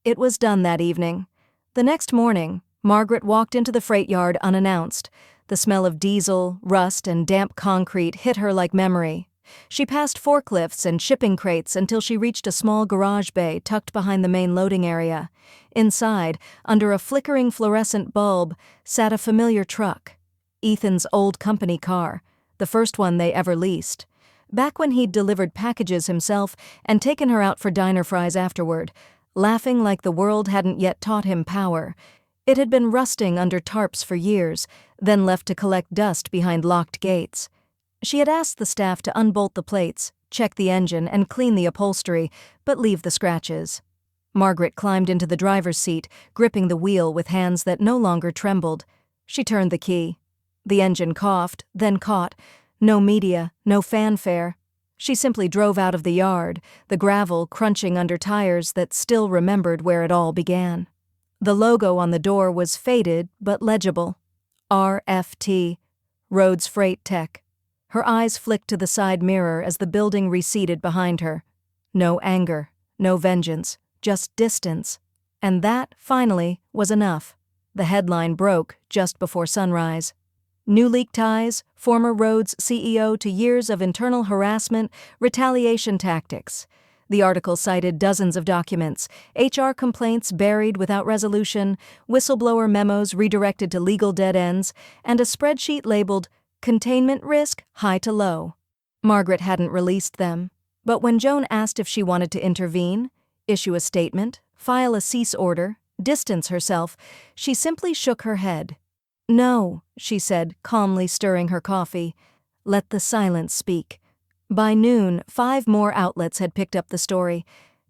It was done that evening. The next morning, Margaret walked into the freight yard unannounced. The smell of diesel, rust, and damp concrete hit her like memory. She passed forklifts and shipping crates until she reached a small garage bay tucked behind the main loading area. Inside, under a flickering fluorescent bulb, sat a familiar truck. Ethan's old company car, the first one they ever leased. Back when he'd delivered packages himself and taken her out for diner fries afterward, laughing like the world hadn't yet taught him power. It had been rusting under tarps for years, then left to collect dust behind locked gates. She had asked the staff to unbolt the plates, check the engine, and clean the upholstery, but leave the scratches. Margaret climbed into the driver's seat, gripping the wheel with hands that no longer trembled. She turned the key. The engine coughed, then caught. No media, no fanfare. She simply drove out of the yard, the gravel crunching under tires that still remembered where it all began. The logo on the door was faded but legible. RFT, Rhodes Freight Tech. Her eyes flicked to the side mirror as the building receded behind her. No anger, no vengeance, just distance. And that, finally, was enough. The headline broke just before sunrise. New leak ties, former Rhodes CEO to years of internal harassment, retaliation tactics. The article cited dozens of documents, HR complaints buried without resolution, whistleblower memos redirected to legal dead ends, and a spreadsheet labeled Containment Risk High to Low. Margaret hadn't released them, but when Joan asked if she wanted to intervene, issue a statement, file a cease order, distance herself, she simply shook her head. "No," she said, calmly stirring her coffee. "Let the silence speak." By noon, 5 more outlets had picked up the story.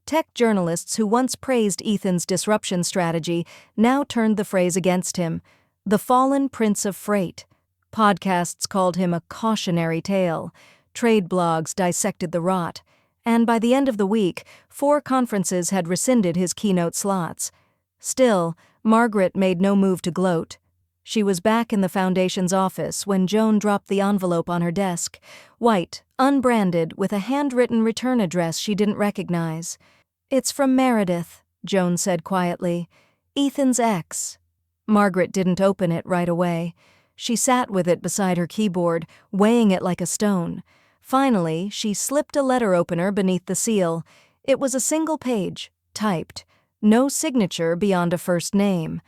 Tech journalists who once praised Ethan's disruption strategy now turned the phrase against him. The fallen prince of freight. Podcasts called him a cautionary tale. Trade blogs dissected the rot. And by the end of the week, 4 conferences had rescinded his keynote slots. Still, Margaret made no move to gloat. She was back in the Foundation's office when Joan dropped the envelope on her desk, white, unbranded, with a handwritten return address she didn't recognize. "It's from Meredith," Joan said quietly. "Ethan's ex." Margaret didn't open it right away. She sat with it beside her keyboard, weighing it like a stone. Finally, she slipped a letter opener beneath the seal. It was a single page, typed. No signature beyond a first name.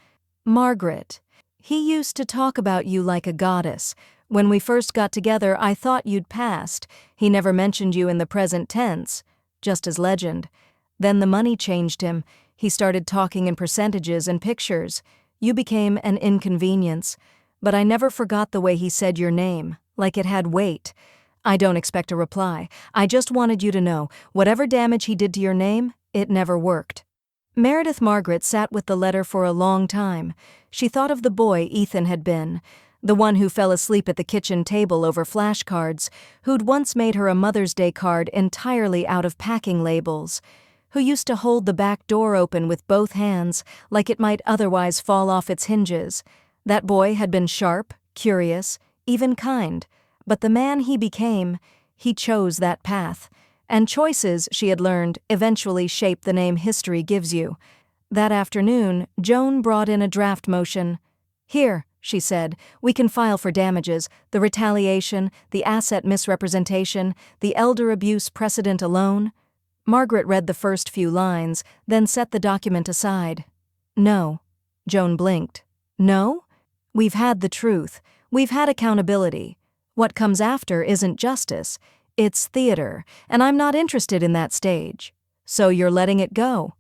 Margaret. "He used to talk about you like a goddess. When we first got together, I thought you'd passed. He never mentioned you in the present tense, just as legend. Then the money changed him. He started talking in percentages and pictures. You became an inconvenience. But I never forgot the way he said your name, like it had weight. I don't expect a reply. I just wanted you to know, whatever damage he did to your name, it never worked." Meredith Margaret sat with the letter for a long time. She thought of the boy Ethan had been, the one who fell asleep at the kitchen table over flashcards, who'd once made her a Mother's Day card entirely out of packing labels, who used to hold the back door open with both hands like it might otherwise fall off its hinges. That boy had been sharp, curious, even kind, but the man he became, he chose that path. And choices, she had learned, eventually shape the name history gives you. That afternoon, Joan brought in a draft motion. "Here," she said, "we can file for damages, the retaliation, the asset misrepresentation, the elder abuse precedent alone." Margaret read the first few lines, then set the document aside. "No." Joan blinked. "No? We've had the truth. We've had accountability. What comes after isn't justice. It's theater, and I'm not interested in that stage. So you're letting it go."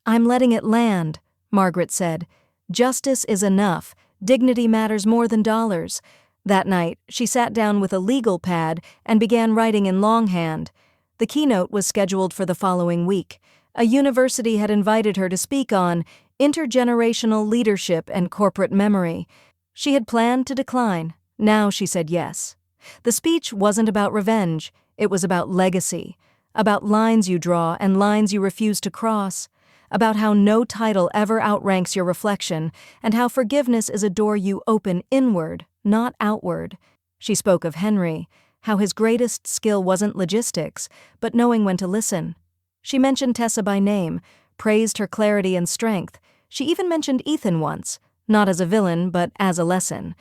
"I'm letting it land," Margaret said. "Justice is enough. Dignity matters more than dollars." That night, she sat down with a legal pad and began writing in longhand. The keynote was scheduled for the following week. A university had invited her to speak on intergenerational leadership and corporate memory. She had planned to decline. Now she said yes. The speech wasn't about revenge. It was about legacy, about lines you draw and lines you refuse to cross, about how no title ever outranks your reflection, and how forgiveness is a door you open inward, not outward. She spoke of Henry, how his greatest skill wasn't logistics, but knowing when to listen. She mentioned Tessa by name, praised her clarity and strength. She even mentioned Ethan once, not as a villain, but as a lesson.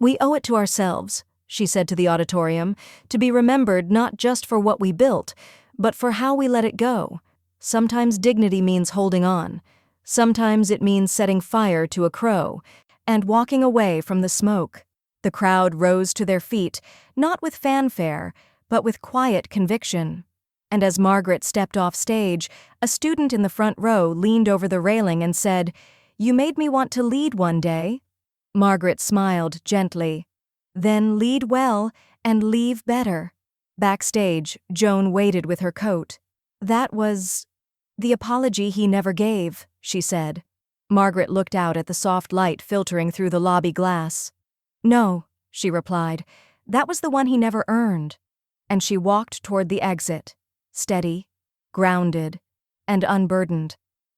"We owe it to ourselves," she said to the auditorium, "to be remembered not just for what we built, but for how we let it go. Sometimes dignity means holding on. Sometimes it means setting fire to a crow and walking away from the smoke." The crowd rose to their feet, not with fanfare, but with quiet conviction. And as Margaret stepped off stage, a student in the front row leaned over the railing and said, You made me want to lead one day." Margaret smiled gently. "Then lead well and leave better." Backstage, Joan waited with her coat. "That was the apology he never gave," she said. Margaret looked out at the soft light filtering through the lobby glass. "No," she replied, "that was the one he never earned." And she walked toward the exit, steady, grounded, and unburdened.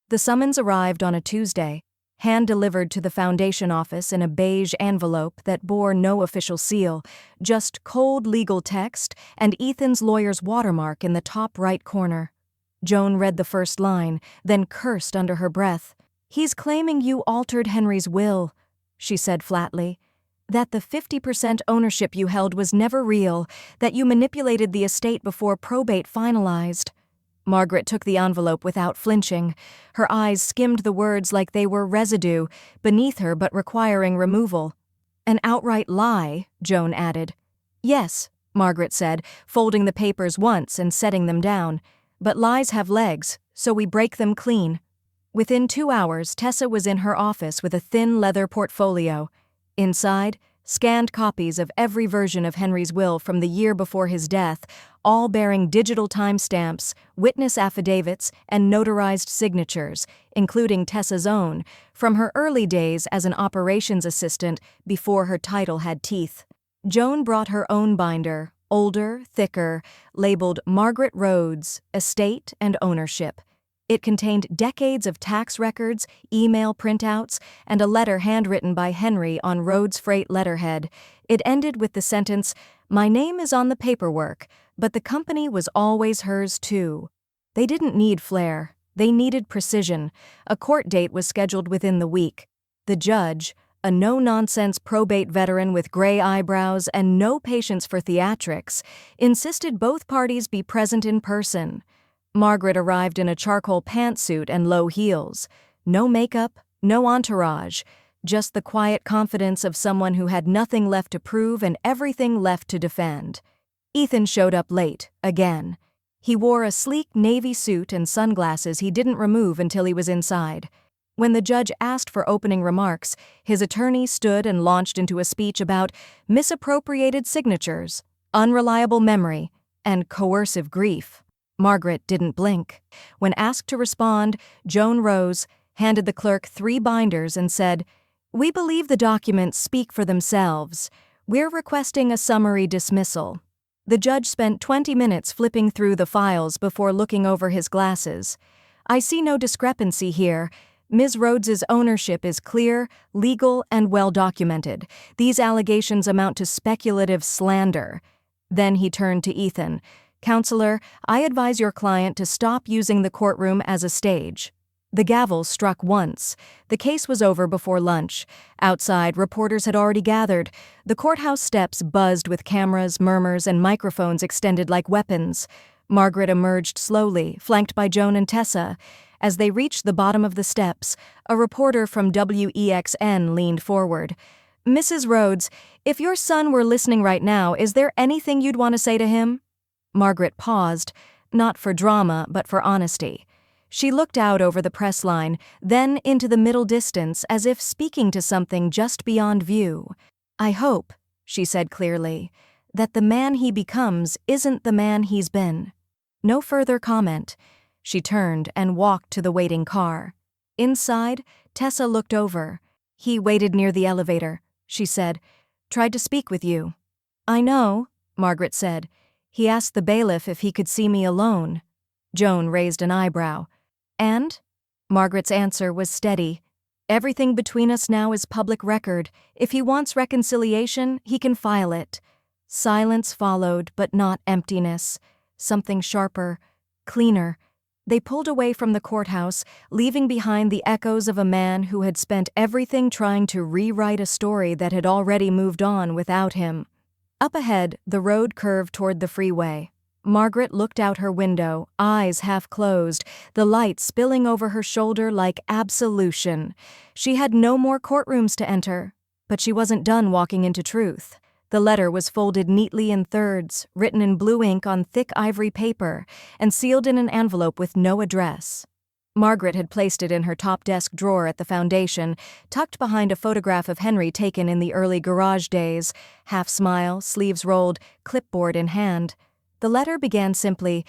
The summons arrived on a Tuesday, hand-delivered to the foundation office in a beige envelope that bore no official seal, just cold legal text and Ethan's lawyer's watermark in the top right corner. Joan read the first line, then cursed under her breath. "He's claiming you altered Henry's will," she said flatly. "That the 50% ownership you held was never real, that you manipulated the estate before probate finalized." Margaret took the envelope without flinching. Her eyes skimmed the words like they were residue, beneath her but requiring removal. "An outright lie," Joan added. "Yes," Margaret said, folding the papers once and setting them down. "But lies have legs, so we break them clean." Within 2 hours, Tessa was in her office with a thin leather portfolio. Inside, scanned copies of every version of Henry's will from the year before his death, all bearing digital timestamps, witness affidavits, and notarized signatures, including Tessa's own, from her early days as an operations assistant before her title had teeth. Joan brought her own binder, older, thicker, labeled Margaret Rhodes, Estate and Ownership. It contained decades of tax records, email printouts, and a letter handwritten by Henry on Rhodes Freight letterhead. It ended with the sentence, "My name is on the paperwork, but the company was always hers too." They didn't need flair. They needed precision. A court date was scheduled within the week. The judge, a no-nonsense probate veteran with gray eyebrows and no patience for theatrics, insisted both parties be present in person. Margaret arrived in a charcoal pantsuit and low heels. No makeup, no entourage, just the quiet confidence of someone who had nothing left to prove and everything left to defend. Ethan showed up late, again. He wore a sleek navy suit and sunglasses he didn't remove until he was inside. When the judge asked for opening remarks, his attorney stood and launched into a speech about misappropriated signatures, unreliable memory, and coercive grief. Margaret didn't blink. When asked to respond, Joan rose, handed the clerk 3 binders and said, "We believe the documents speak for themselves. We're requesting a summary dismissal." The judge spent 20 minutes flipping through the files before looking over his glasses. "I see no discrepancy here. Ms. Rhodes's ownership is clear, legal, and well-documented. These allegations amount to speculative slander." Then he turned to Ethan. "Counselor, I advise your client to stop using the courtroom as a stage." The gavel struck once. The case was over before lunch. Outside, reporters had already gathered. The courthouse steps buzzed with cameras, murmurs, and microphones extended like weapons. Margaret emerged slowly, flanked by Joan and Tessa. As they reached the bottom of the steps, a reporter from WEXN leaned forward. "Mrs. Rhodes, if your son were listening right now, is there anything you'd want to say to him?" Margaret paused, not for drama, but for honesty. She looked out over the press line, then into the middle distance as if speaking to something just beyond view. "I hope," she said clearly, "that the man he becomes isn't the man he's been." No further comment. She turned and walked to the waiting car. Inside, Tessa looked over. "He waited near the elevator," she said. "Tried to speak with you." "I know," Margaret said. "He asked the bailiff if he could see me alone." Joan raised an eyebrow. "And?" Margaret's answer was steady. "Everything between us now is public record. If he wants reconciliation, he can file it." Silence followed, but not emptiness. Something sharper, cleaner. They pulled away from the courthouse, leaving behind the echoes of a man who had spent everything trying to rewrite a story that had already moved on without him. Up ahead, the road curved toward the freeway. Margaret looked out her window, eyes half closed, the light spilling over her shoulder like absolution. She had no more courtrooms to enter, but she wasn't done walking into truth. The letter was folded neatly in thirds, written in blue ink on thick ivory paper, and sealed in an envelope with no address. Margaret had placed it in her top desk drawer at the foundation, tucked behind a photograph of Henry taken in the early garage days, half smile, sleeves rolled, clipboard in hand. The letter began simply,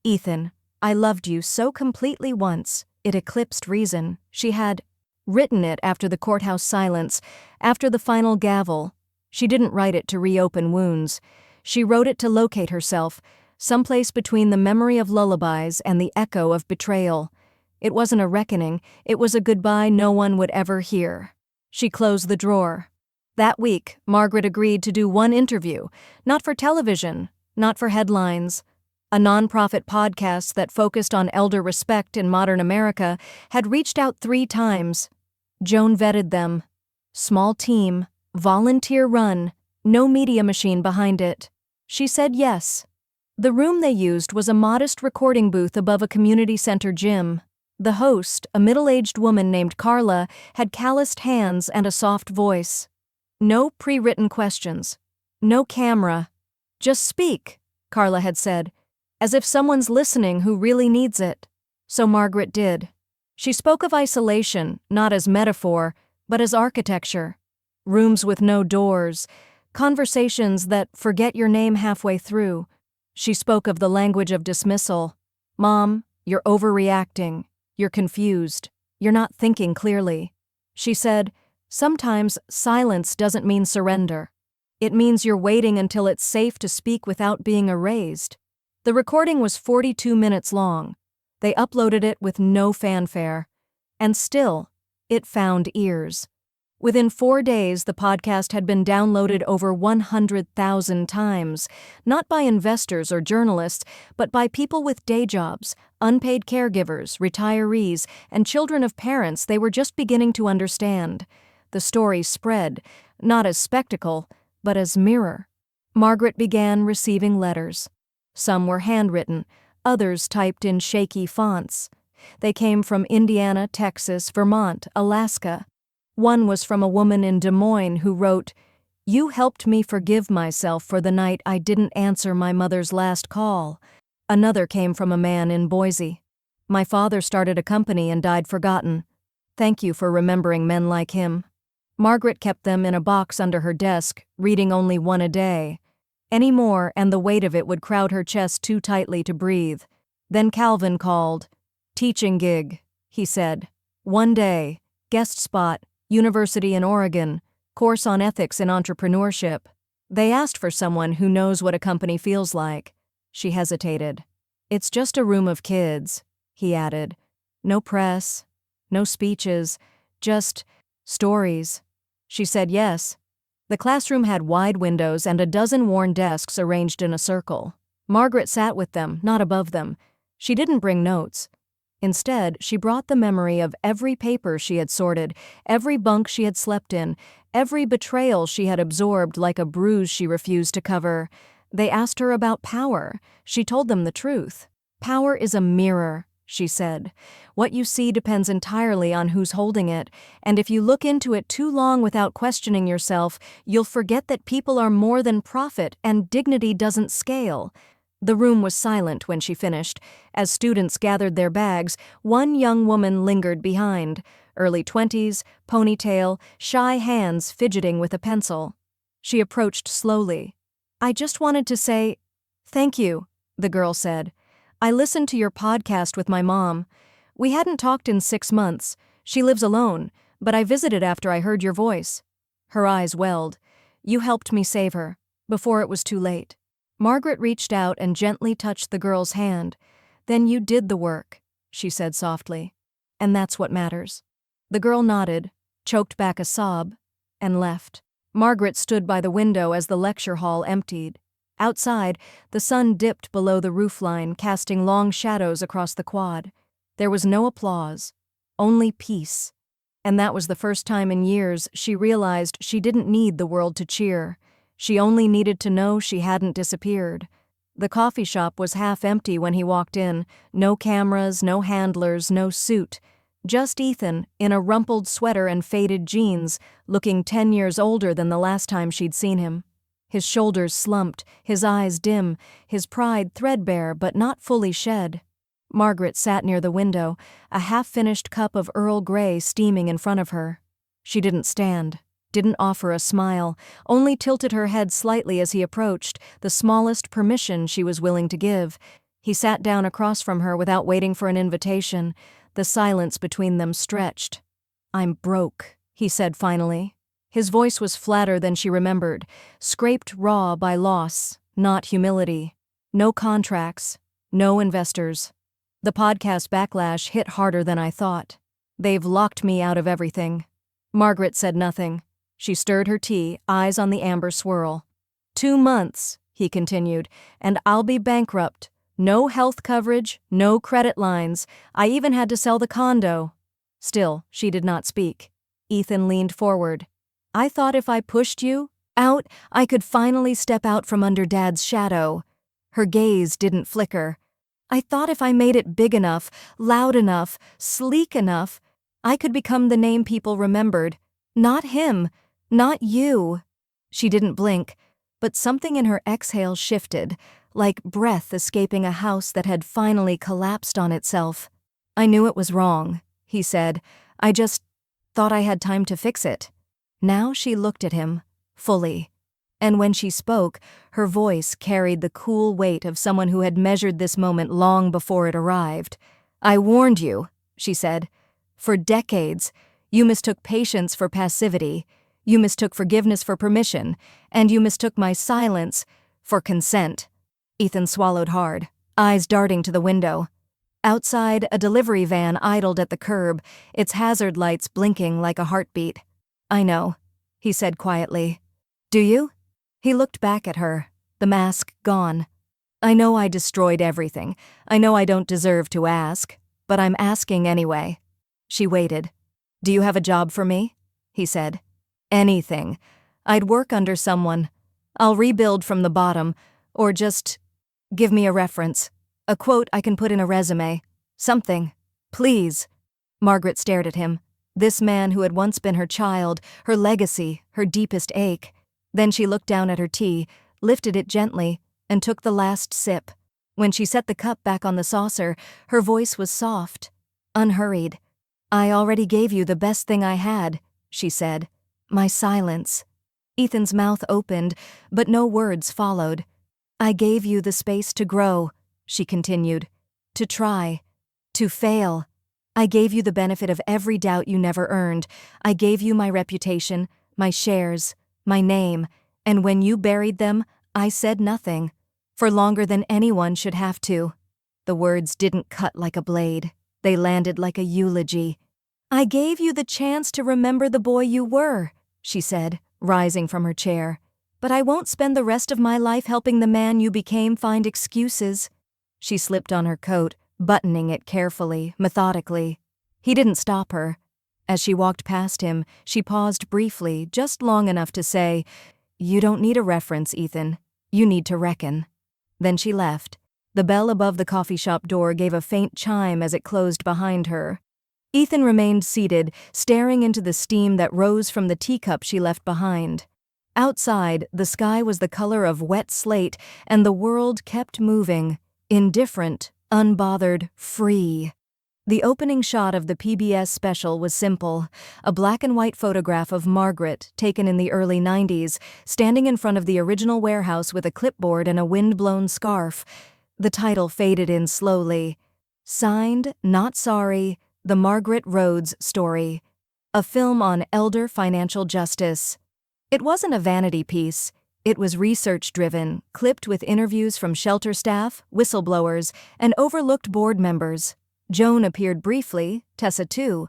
"Ethan, I loved you so completely once, it eclipsed reason." She had written it after the courthouse silence, after the final gavel. She didn't write it to reopen wounds. She wrote it to locate herself, someplace between the memory of lullabies and the echo of betrayal. It wasn't a reckoning, it was a goodbye no one would ever hear. She closed the drawer. That week, Margaret agreed to do one interview, not for television, not for headlines. A nonprofit podcast that focused on elder respect in modern America had reached out 3 times. Joan vetted them. Small team, volunteer run, no media machine behind it. She said yes. The room they used was a modest recording booth above a community center gym. The host, a middle-aged woman named Carla, had calloused hands and a soft voice. No pre-written questions. No camera. "Just speak," Carla had said, as if someone's listening who really needs it. So Margaret did. She spoke of isolation, not as metaphor, but as architecture. Rooms with no doors, conversations that forget your name halfway through. She spoke of the language of dismissal. "Mom, you're overreacting. You're confused. You're not thinking clearly." She said, "Sometimes silence doesn't mean surrender. It means you're waiting until it's safe to speak without being erased." The recording was 42 minutes long. They uploaded it with no fanfare. And still, it found ears. Within 4 days, the podcast had been downloaded over 100,000 times, not by investors or journalists, but by people with day jobs, unpaid caregivers, retirees, and children of parents they were just beginning to understand. The story spread, not as spectacle, but as mirror. Margaret began receiving letters. Some were handwritten, others typed in shaky fonts. They came from Indiana, Texas, Vermont, Alaska. One was from a woman in Des Moines who wrote, "You helped me forgive myself for the night I didn't answer my mother's last call." Another came from a man in Boise. "My father started a company and died forgotten. Thank you for remembering men like him." Margaret kept them in a box under her desk, reading only one a day. Any more and the weight of it would crowd her chest too tightly to breathe. Then Calvin called. "Teaching gig," he said. "One day, guest spot, University in Oregon, course on ethics in entrepreneurship." They asked for someone who knows what a company feels like. She hesitated. "It's just a room of kids," he added. "No press, no speeches, just stories." She said yes. The classroom had wide windows and a dozen worn desks arranged in a circle. Margaret sat with them, not above them. She didn't bring notes. Instead, she brought the memory of every paper she had sorted, every bunk she had slept in, every betrayal she had absorbed like a bruise she refused to cover. They asked her about power. She told them the truth. "Power is a mirror," she said. "What you see depends entirely on who's holding it, and if you look into it too long without questioning yourself, you'll forget that people are more than profit and dignity doesn't scale." The room was silent when she finished. As students gathered their bags, one young woman lingered behind, early 20s, ponytail, shy hands fidgeting with a pencil. She approached slowly. "I just wanted to say, thank you," the girl said. "I listened to your podcast with my mom. We hadn't talked in 6 months. She lives alone, but I visited after I heard your voice." Her eyes welled. "You helped me save her, before it was too late." Margaret reached out and gently touched the girl's hand. "Then you did the work," she said softly. "And that's what matters." The girl nodded, choked back a sob, and left. Margaret stood by the window as the lecture hall emptied. Outside, the sun dipped below the roofline, casting long shadows across the quad. There was no applause, only peace. And that was the first time in years she realized she didn't need the world to cheer. She only needed to know she hadn't disappeared. The coffee shop was half empty when he walked in. No cameras, no handlers, no suit. Just Ethan, in a rumpled sweater and faded jeans, looking 10 years older than the last time she'd seen him. His shoulders slumped, his eyes dim, his pride threadbare but not fully shed. Margaret sat near the window, a half-finished cup of Earl Grey steaming in front of her. She didn't stand, didn't offer a smile, only tilted her head slightly as he approached, the smallest permission she was willing to give. He sat down across from her without waiting for an invitation. The silence between them stretched. "I'm broke," he said finally. His voice was flatter than she remembered, scraped raw by loss, not humility. No contracts, no investors. The podcast backlash hit harder than I thought. They've locked me out of everything. Margaret said nothing. She stirred her tea, eyes on the amber swirl. 2 months, he continued, and I'll be bankrupt. No health coverage, no credit lines. I even had to sell the condo. Still, she did not speak. Ethan leaned forward. I thought if I pushed you out, I could finally step out from under Dad's shadow. Her gaze didn't flicker. I thought if I made it big enough, loud enough, sleek enough, I could become the name people remembered. Not him, not you. She didn't blink, but something in her exhale shifted, like breath escaping a house that had finally collapsed on itself. I knew it was wrong, he said. I just thought I had time to fix it. Now she looked at him, fully. And when she spoke, her voice carried the cool weight of someone who had measured this moment long before it arrived. I warned you, she said. For decades, you mistook patience for passivity, you mistook forgiveness for permission, and you mistook my silence for consent. Ethan swallowed hard, eyes darting to the window. Outside, a delivery van idled at the curb, its hazard lights blinking like a heartbeat. I know, he said quietly. Do you? He looked back at her, the mask gone. I know I destroyed everything. I know I don't deserve to ask, but I'm asking anyway. She waited. Do you have a job for me? He said. Anything. I'd work under someone. I'll rebuild from the bottom, or just give me a reference. A quote I can put in a resume. Something. Please. Margaret stared at him. This man who had once been her child, her legacy, her deepest ache. Then she looked down at her tea, lifted it gently, and took the last sip. When she set the cup back on the saucer, her voice was soft, unhurried. I already gave you the best thing I had, she said. My silence. Ethan's mouth opened, but no words followed. I gave you the space to grow, she continued. To try. To fail. I gave you the benefit of every doubt you never earned. I gave you my reputation, my shares, my name, and when you buried them, I said nothing, for longer than anyone should have to. The words didn't cut like a blade. They landed like a eulogy. I gave you the chance to remember the boy you were, she said, rising from her chair. But I won't spend the rest of my life helping the man you became find excuses. She slipped on her coat, buttoning it carefully, methodically. He didn't stop her. As she walked past him, she paused briefly, just long enough to say, You don't need a reference, Ethan. You need to reckon. Then she left. The bell above the coffee shop door gave a faint chime as it closed behind her. Ethan remained seated, staring into the steam that rose from the teacup she left behind. Outside, the sky was the color of wet slate, and the world kept moving, indifferent, unbothered, free. The opening shot of the PBS special was simple, a black and white photograph of Margaret, taken in the early 90s, standing in front of the original warehouse with a clipboard and a wind-blown scarf. The title faded in slowly. Signed, Not Sorry, The Margaret Rhodes Story. A film on elder financial justice. It wasn't a vanity piece. It was research-driven, clipped with interviews from shelter staff, whistleblowers, and overlooked board members. Joan appeared briefly, Tessa too.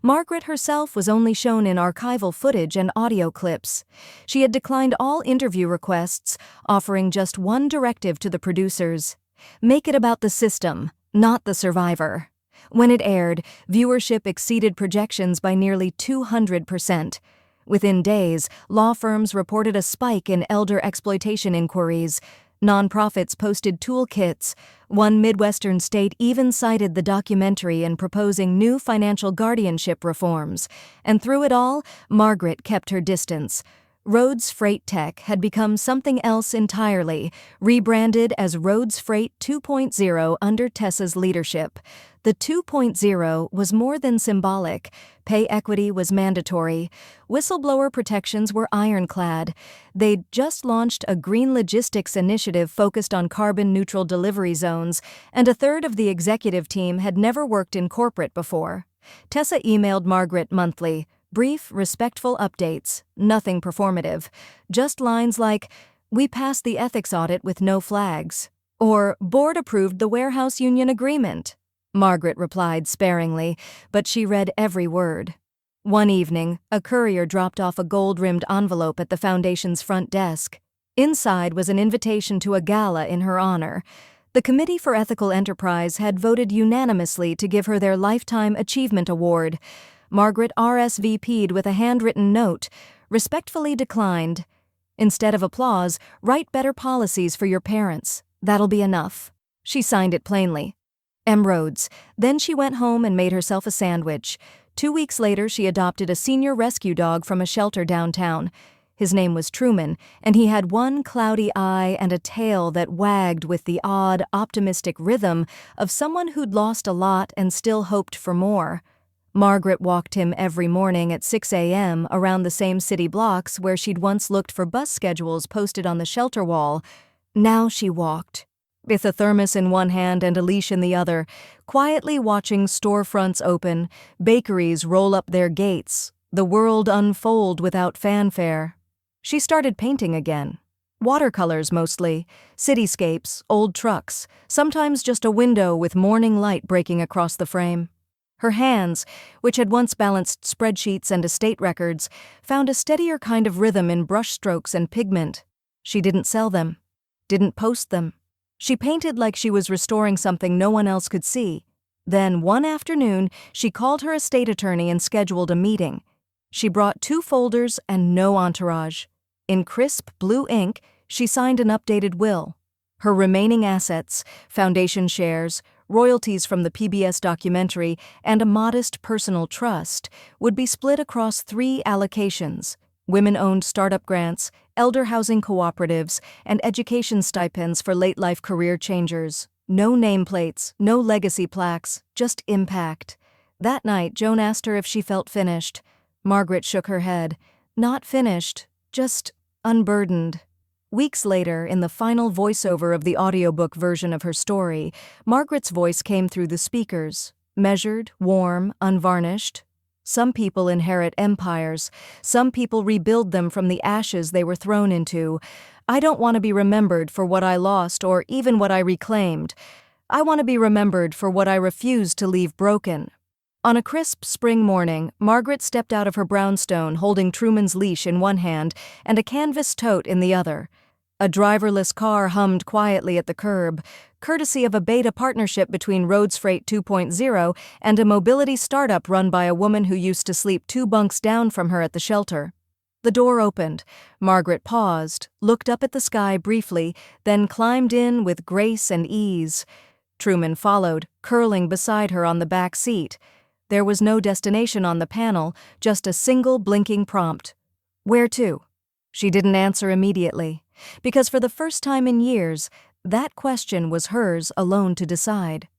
Margaret herself was only shown in archival footage and audio clips. She had declined all interview requests, offering just one directive to the producers. Make it about the system, not the survivor. When it aired, viewership exceeded projections by nearly 200%. Within days, law firms reported a spike in elder exploitation inquiries. Nonprofits posted toolkits. One Midwestern state even cited the documentary in proposing new financial guardianship reforms. And through it all, Margaret kept her distance. Rhodes Freight Tech had become something else entirely, rebranded as Rhodes Freight 2.0 under Tessa's leadership. The 2.0 was more than symbolic. Pay equity was mandatory. Whistleblower protections were ironclad. They'd just launched a green logistics initiative focused on carbon-neutral delivery zones, and a third of the executive team had never worked in corporate before. Tessa emailed Margaret monthly. Brief, respectful updates, nothing performative. Just lines like, "We passed the ethics audit with no flags," or "Board approved the warehouse union agreement." Margaret replied sparingly, but she read every word. One evening, a courier dropped off a gold-rimmed envelope at the Foundation's front desk. Inside was an invitation to a gala in her honor. The Committee for Ethical Enterprise had voted unanimously to give her their Lifetime Achievement Award. Margaret RSVP'd with a handwritten note, respectfully declined. "Instead of applause, write better policies for your parents. That'll be enough." She signed it plainly. M. Rhodes. Then she went home and made herself a sandwich. 2 weeks later, she adopted a senior rescue dog from a shelter downtown. His name was Truman, and he had one cloudy eye and a tail that wagged with the odd, optimistic rhythm of someone who'd lost a lot and still hoped for more. Margaret walked him every morning at 6 a.m. around the same city blocks where she'd once looked for bus schedules posted on the shelter wall. Now she walked, with a thermos in one hand and a leash in the other, quietly watching storefronts open, bakeries roll up their gates, the world unfold without fanfare. She started painting again. Watercolors mostly, cityscapes, old trucks, sometimes just a window with morning light breaking across the frame. Her hands, which had once balanced spreadsheets and estate records, found a steadier kind of rhythm in brushstrokes and pigment. She didn't sell them, didn't post them. She painted like she was restoring something no one else could see. Then, one afternoon, she called her estate attorney and scheduled a meeting. She brought 2 folders and no entourage. In crisp blue ink, she signed an updated will. Her remaining assets, Foundation shares, royalties from the PBS documentary, and a modest personal trust, would be split across 3 allocations: women-owned startup grants, elder housing cooperatives, and education stipends for late-life career changers. No nameplates, no legacy plaques, just impact. That night, Joan asked her if she felt finished. Margaret shook her head. Not finished, just unburdened. Weeks later, in the final voiceover of the audiobook version of her story, Margaret's voice came through the speakers, measured, warm, unvarnished. Some people inherit empires. Some people rebuild them from the ashes they were thrown into. I don't want to be remembered for what I lost or even what I reclaimed. I want to be remembered for what I refused to leave broken. On a crisp spring morning, Margaret stepped out of her brownstone holding Truman's leash in one hand and a canvas tote in the other. A driverless car hummed quietly at the curb, courtesy of a beta partnership between Rhodes Freight 2.0 and a mobility startup run by a woman who used to sleep 2 bunks down from her at the shelter. The door opened. Margaret paused, looked up at the sky briefly, then climbed in with grace and ease. Truman followed, curling beside her on the back seat. There was no destination on the panel, just a single blinking prompt. "Where to?" She didn't answer immediately, because for the first time in years, that question was hers alone to decide.